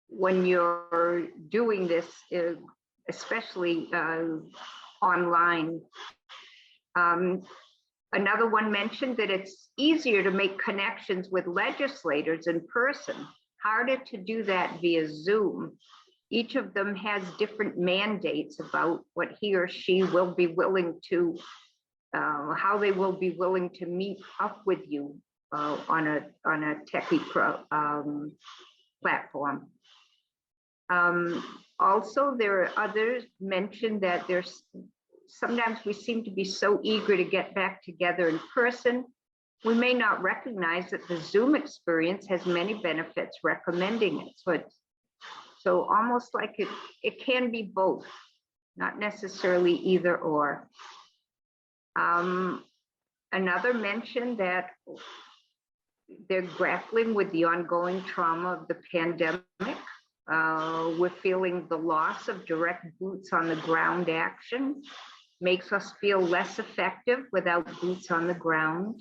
when you're doing this, especially online. Another one mentioned that it's easier to make connections with legislators in person, harder to do that via Zoom. Each of them has different mandates about what he or she will be willing to, how they will be willing to meet up with you on a techie platform. Also, there are others mentioned that sometimes we seem to be so eager to get back together in person, we may not recognize that the Zoom experience has many benefits recommending it. So almost like it can be both, not necessarily either or. Another mentioned that they're grappling with the ongoing trauma of the pandemic. We're feeling the loss of direct boots on the ground action, makes us feel less effective without boots on the ground.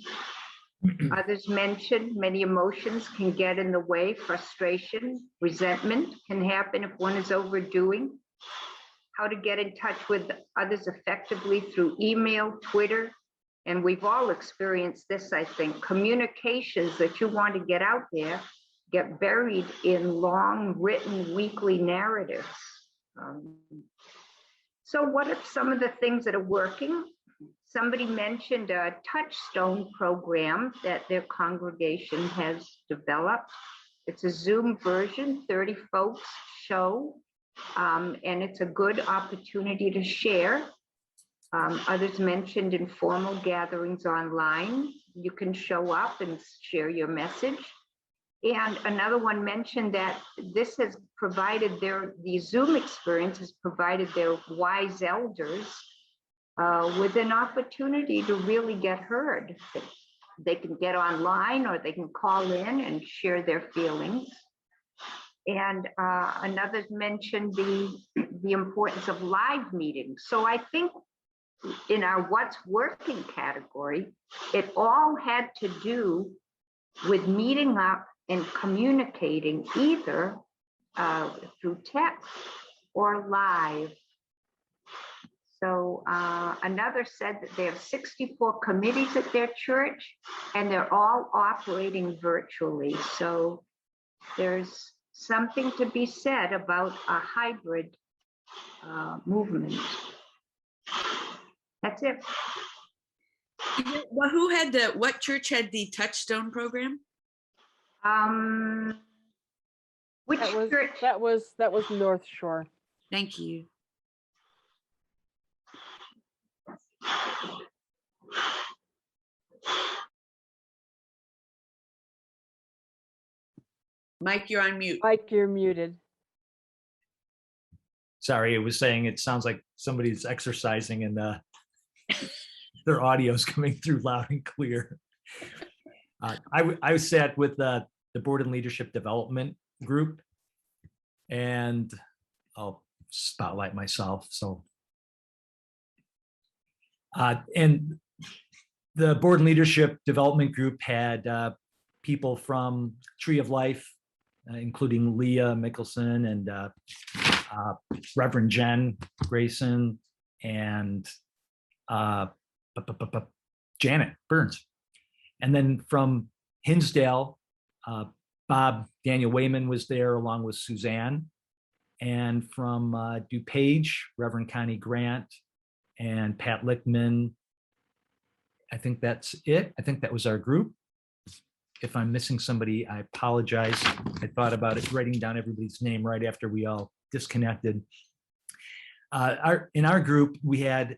Others mentioned many emotions can get in the way. Frustration, resentment can happen if one is overdoing. How to get in touch with others effectively through email, Twitter, and we've all experienced this, I think. Communications that you want to get out there get buried in long written weekly narratives. So what are some of the things that are working? Somebody mentioned a Touchstone program that their congregation has developed. It's a Zoom version, 30 folks show, and it's a good opportunity to share. Others mentioned informal gatherings online. You can show up and share your message. And another one mentioned that this has provided the Zoom experience has provided their wise elders with an opportunity to really get heard. They can get online or they can call in and share their feelings. And another mentioned the importance of live meetings. So I think in our what's working category, it all had to do with meeting up and communicating either through text or live. So another said that they have 64 committees at their church and they're all operating virtually. So there's something to be said about a hybrid movement. That's it. Well, what church had the Touchstone program? Which church? That was North Shore. Thank you. Mike, you're on mute. Mike, you're muted. Sorry, it was saying it sounds like somebody's exercising and their audio is coming through loud and clear. I sat with the Board and Leadership Development Group, and I'll spotlight myself. So, and the Board and Leadership Development Group had people from Tree of Life, including Leah Mikkelson and Reverend Jen Grayson and Janet Burns. And then from Hinsdale, Bob Daniel-Wayman was there along with Suzanne. And from DuPage, Reverend Connie Grant and Pat Lickman. I think that's it. I think that was our group. If I'm missing somebody, I apologize. I thought about it, writing down everybody's name right after we all disconnected. In our group, we had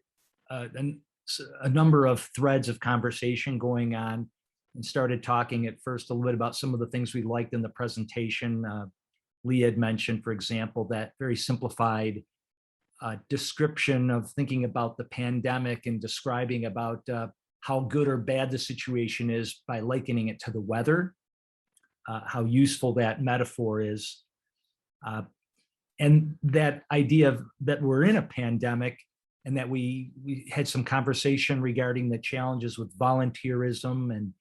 a number of threads of conversation going on, and started talking at first a little bit about some of the things we liked in the presentation. Leah had mentioned, for example, that very simplified description of thinking about the pandemic and describing about how good or bad the situation is by likening it to the weather, how useful that metaphor is. And that idea of that we're in a pandemic, and that we had some conversation regarding the challenges with volunteerism and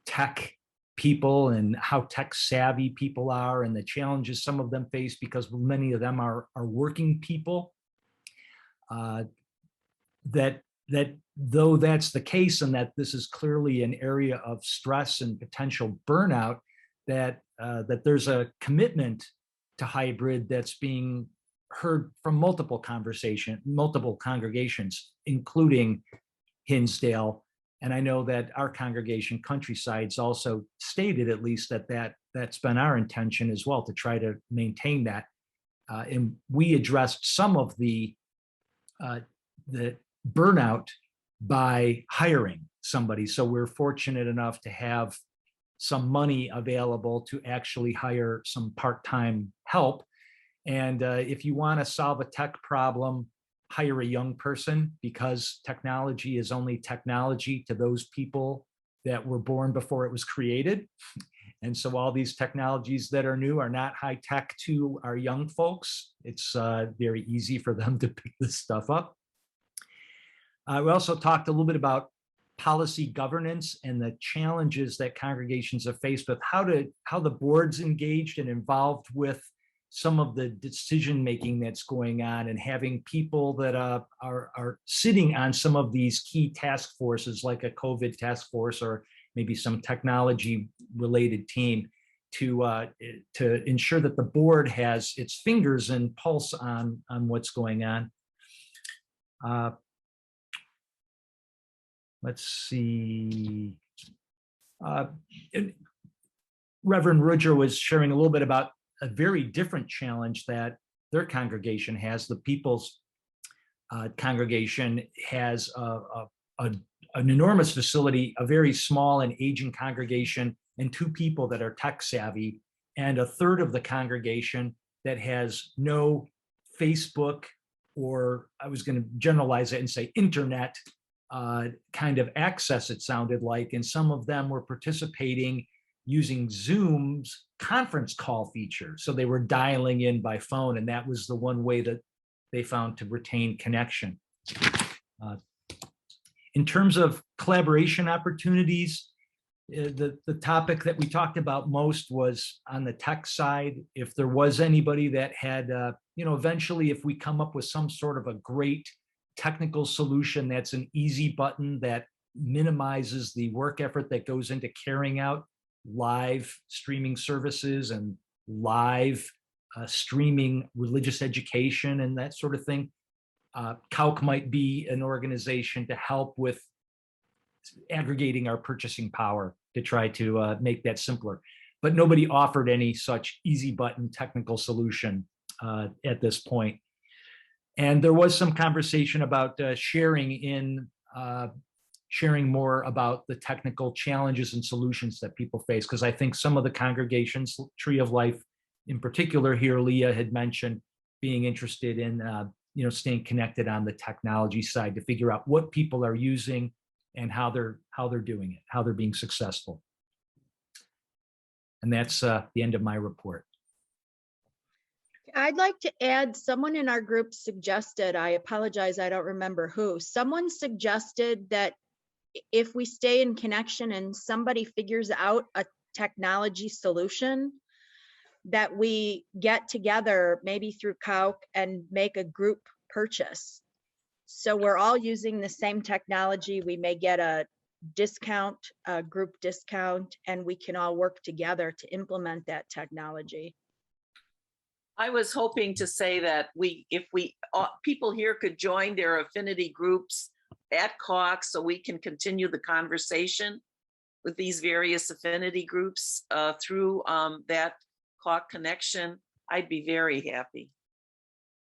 tech people and how tech savvy people are and the challenges some of them face because many of them are working people. That though that's the case, and that this is clearly an area of stress and potential burnout, that there's a commitment to hybrid that's being heard from multiple congregations, including Hinsdale. And I know that our congregation, Countryside's, also stated at least that's been our intention as well, to try to maintain that. And we addressed some of the burnout by hiring somebody. So we're fortunate enough to have some money available to actually hire some part-time help. And if you want to solve a tech problem, hire a young person, because technology is only technology to those people that were born before it was created. And so all these technologies that are new are not high tech to our young folks. It's very easy for them to pick this stuff up. We also talked a little bit about policy governance and the challenges that congregations have faced with how the board's engaged and involved with some of the decision-making that's going on, and having people that are sitting on some of these key task forces, like a COVID task force or maybe some technology-related team, to ensure that the board has its fingers and pulse on what's going on. Let's see. Reverend Rudger was sharing a little bit about a very different challenge that their congregation has. The People's congregation has an enormous facility, a very small and aging congregation, and 2 people that are tech savvy, and a third of the congregation that has no Facebook, or I was going to generalize it and say internet kind of access, it sounded like, and some of them were participating using Zoom's conference call feature. So they were dialing in by phone, and that was the one way that they found to retain connection. In terms of collaboration opportunities, the topic that we talked about most was on the tech side. If there was anybody that had, eventually if we come up with some sort of a great technical solution that's an easy button that minimizes the work effort that goes into carrying out live streaming services and live streaming religious education and that sort of thing, CAUUC might be an organization to help with aggregating our purchasing power to try to make that simpler. But nobody offered any such easy button technical solution at this point. And there was some conversation about sharing more about the technical challenges and solutions that people face, because I think some of the congregations, Tree of Life in particular here, Leah had mentioned being interested in staying connected on the technology side to figure out what people are using and how they're doing it, how they're being successful. And that's the end of my report. I'd like to add, someone in our group suggested, I apologize, I don't remember who, someone suggested that if we stay in connection and somebody figures out a technology solution, that we get together maybe through CAUUC and make a group purchase. So we're all using the same technology. We may get a discount, a group discount, and we can all work together to implement that technology. I was hoping to say that if people here could join their affinity groups at CAUUC so we can continue the conversation with these various affinity groups through that CAUUC connection, I'd be very happy.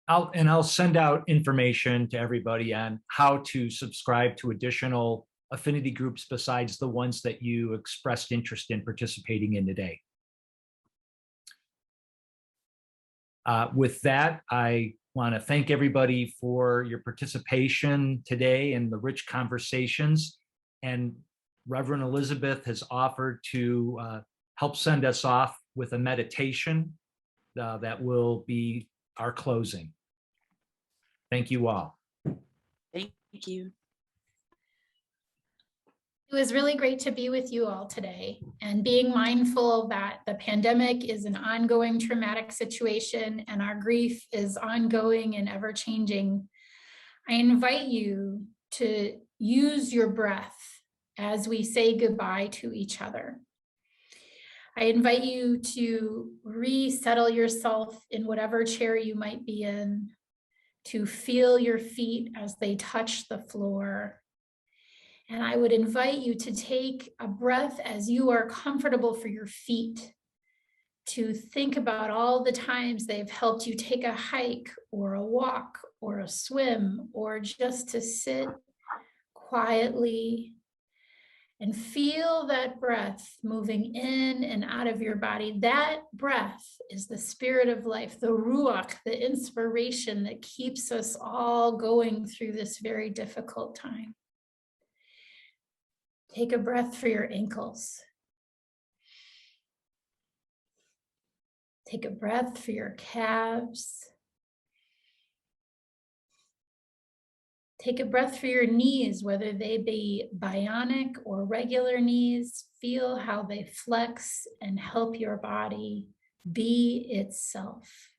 I'll send out information to everybody on how to subscribe to additional affinity groups besides the ones that you expressed interest in participating in today. With that, I want to thank everybody for your participation today and the rich conversations. And Reverend Elizabeth has offered to help send us off with a meditation that will be our closing. Thank you all. Thank you. It was really great to be with you all today, and being mindful that the pandemic is an ongoing traumatic situation and our grief is ongoing and ever changing. I invite you to use your breath as we say goodbye to each other. I invite you to resettle yourself in whatever chair you might be in, to feel your feet as they touch the floor. And I would invite you to take a breath as you are comfortable for your feet, to think about all the times they've helped you take a hike or a walk or a swim, or just to sit quietly and feel that breath moving in and out of your body. That breath is the spirit of life, the ruach, the inspiration that keeps us all going through this very difficult time. Take a breath for your ankles. Take a breath for your calves. Take a breath for your knees, whether they be bionic or regular knees. Feel how they flex and help your body be itself.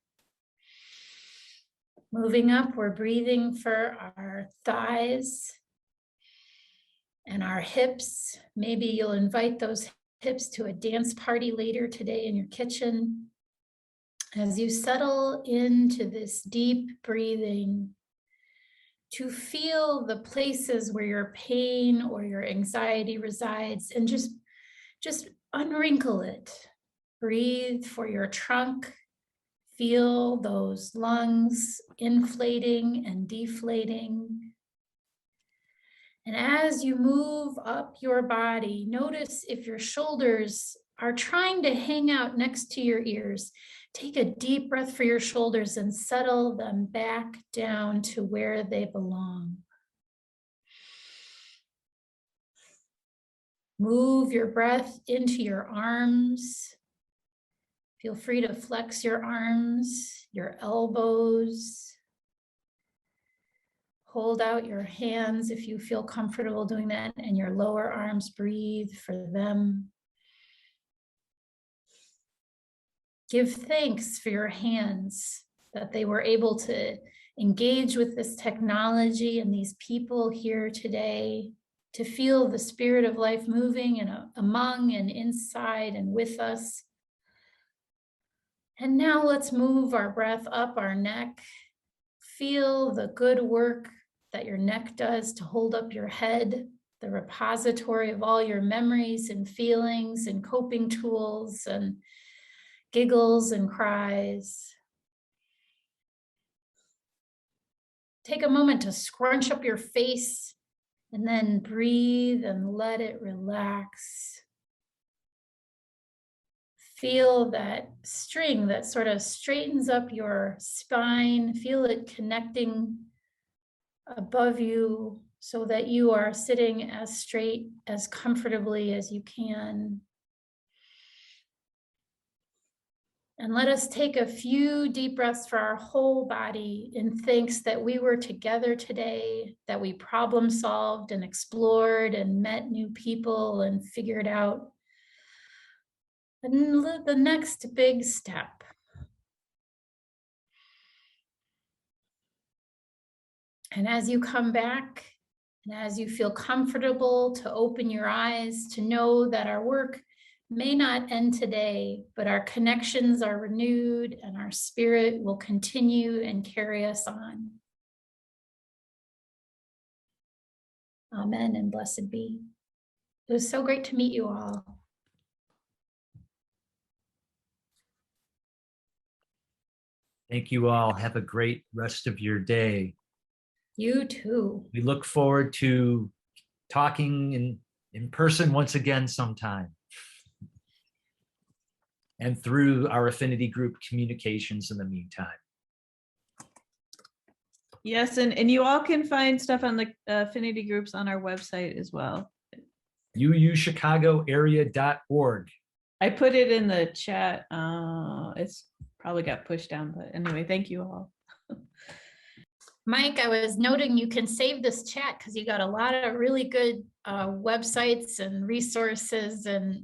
Moving up, we're breathing for our thighs and our hips. Maybe you'll invite those hips to a dance party later today in your kitchen. As you settle into this deep breathing, to feel the places where your pain or your anxiety resides, and just unwrinkle it. Breathe for your trunk. Feel those lungs inflating and deflating. And as you move up your body, notice if your shoulders are trying to hang out next to your ears. Take a deep breath for your shoulders and settle them back down to where they belong. Move your breath into your arms. Feel free to flex your arms, your elbows. Hold out your hands if you feel comfortable doing that, and your lower arms, breathe for them. Give thanks for your hands that they were able to engage with this technology and these people here today, to feel the spirit of life moving and among and inside and with us. And now let's move our breath up our neck. Feel the good work that your neck does to hold up your head, the repository of all your memories and feelings and coping tools and giggles and cries. Take a moment to scrunch up your face and then breathe and let it relax. Feel that string that sort of straightens up your spine. Feel it connecting above you so that you are sitting as straight, as comfortably as you can. And let us take a few deep breaths for our whole body in thanks that we were together today, that we problem solved and explored and met new people and figured out the next big step. And as you come back, and as you feel comfortable to open your eyes, to know that our work may not end today, but our connections are renewed and our spirit will continue and carry us on. Amen and blessed be. It was so great to meet you all. Thank you all. Have a great rest of your day. You too. We look forward to talking in person once again sometime. And through our affinity group communications in the meantime. Yes, and you all can find stuff on the affinity groups on our website as well. uuchicagoarea.org. I put it in the chat. It's probably got pushed down, but anyway, thank you all. Mike, I was noting you can save this chat because you got a lot of really good websites and resources, and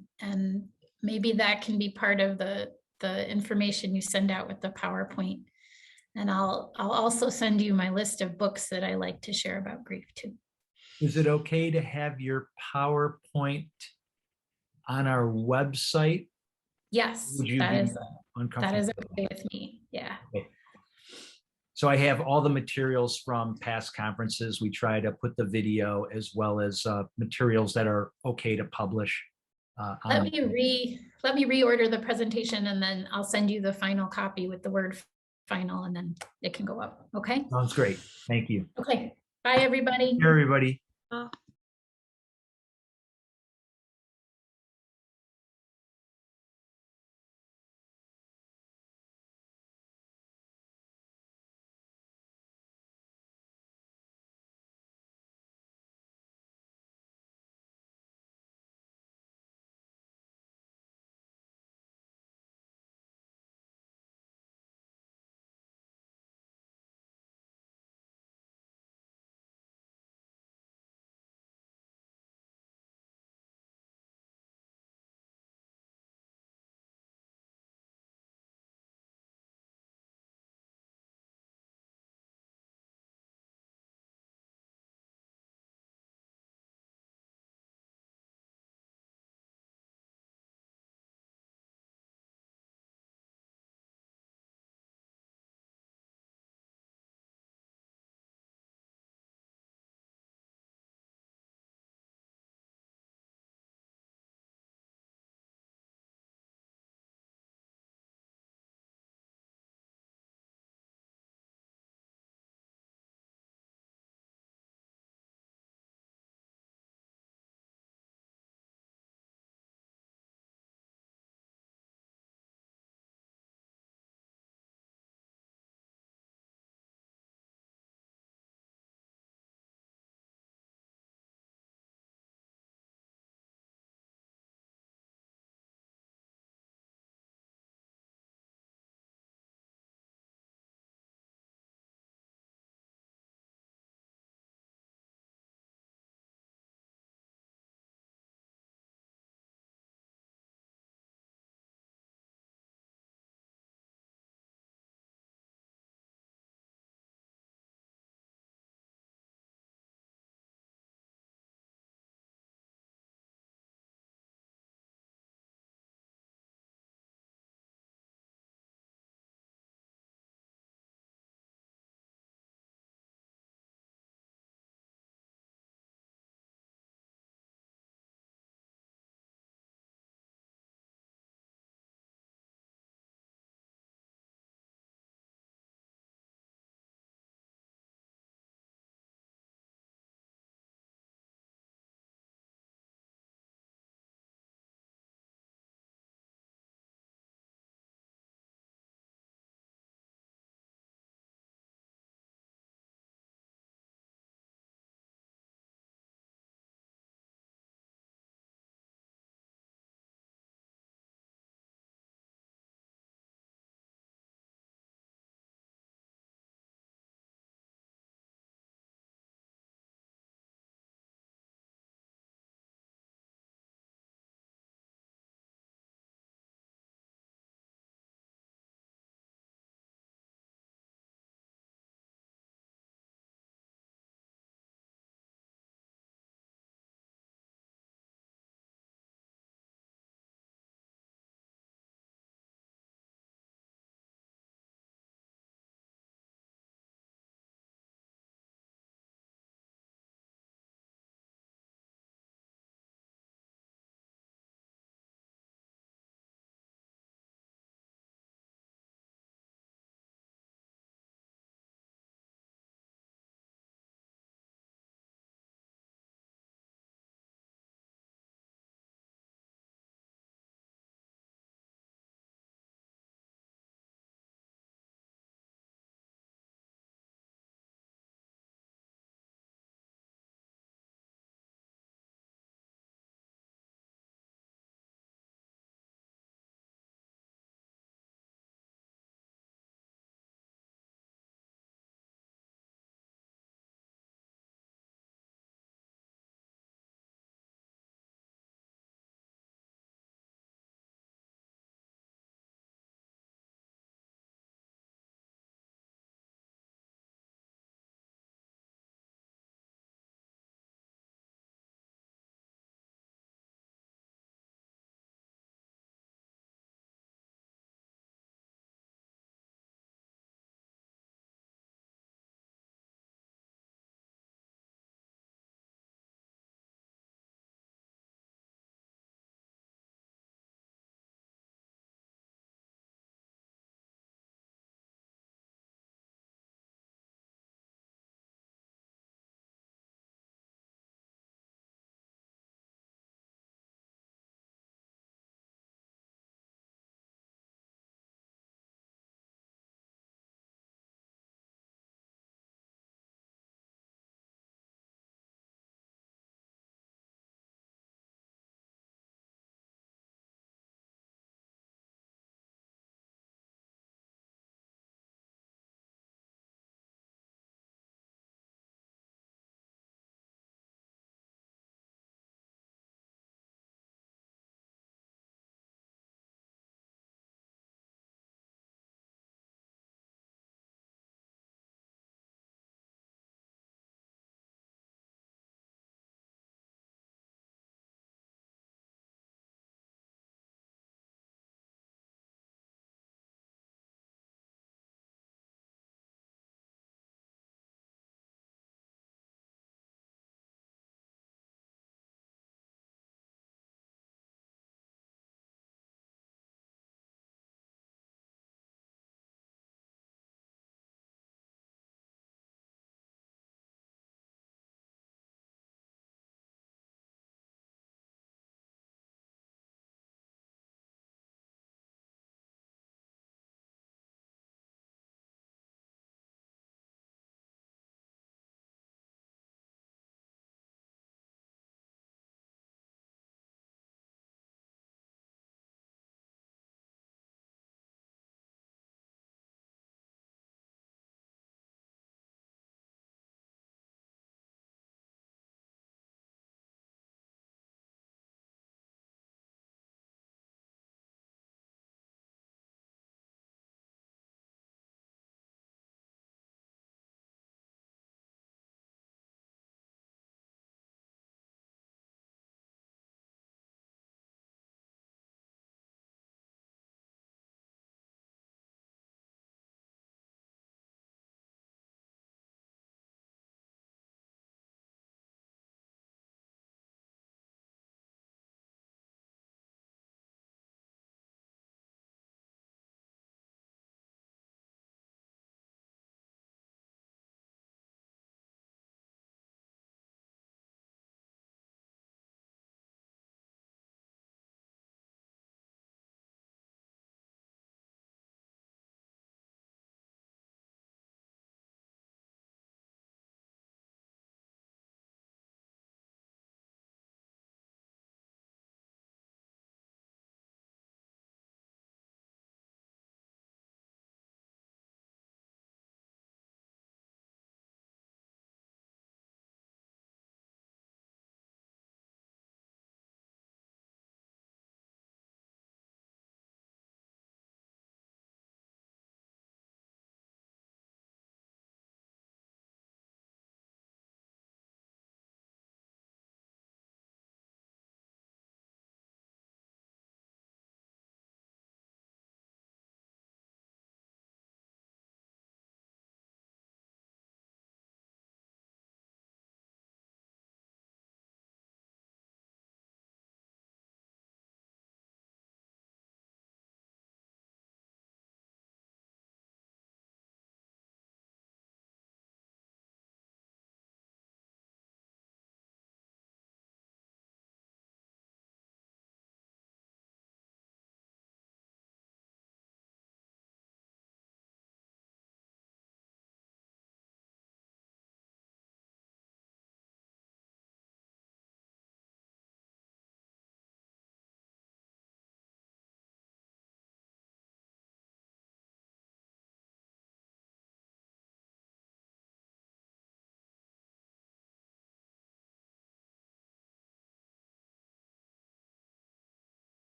maybe that can be part of the information you send out with the PowerPoint. And I'll also send you my list of books that I like to share about grief too. Is it okay to have your PowerPoint on our website? Yes, that is okay with me. Yeah. Okay. So I have all the materials from past conferences. We try to put the video as well as materials that are okay to publish. Let me reorder the presentation, and then I'll send you the final copy with the word final, and then it can go up. Okay. Sounds great. Thank you. Okay. Bye, everybody. Everybody.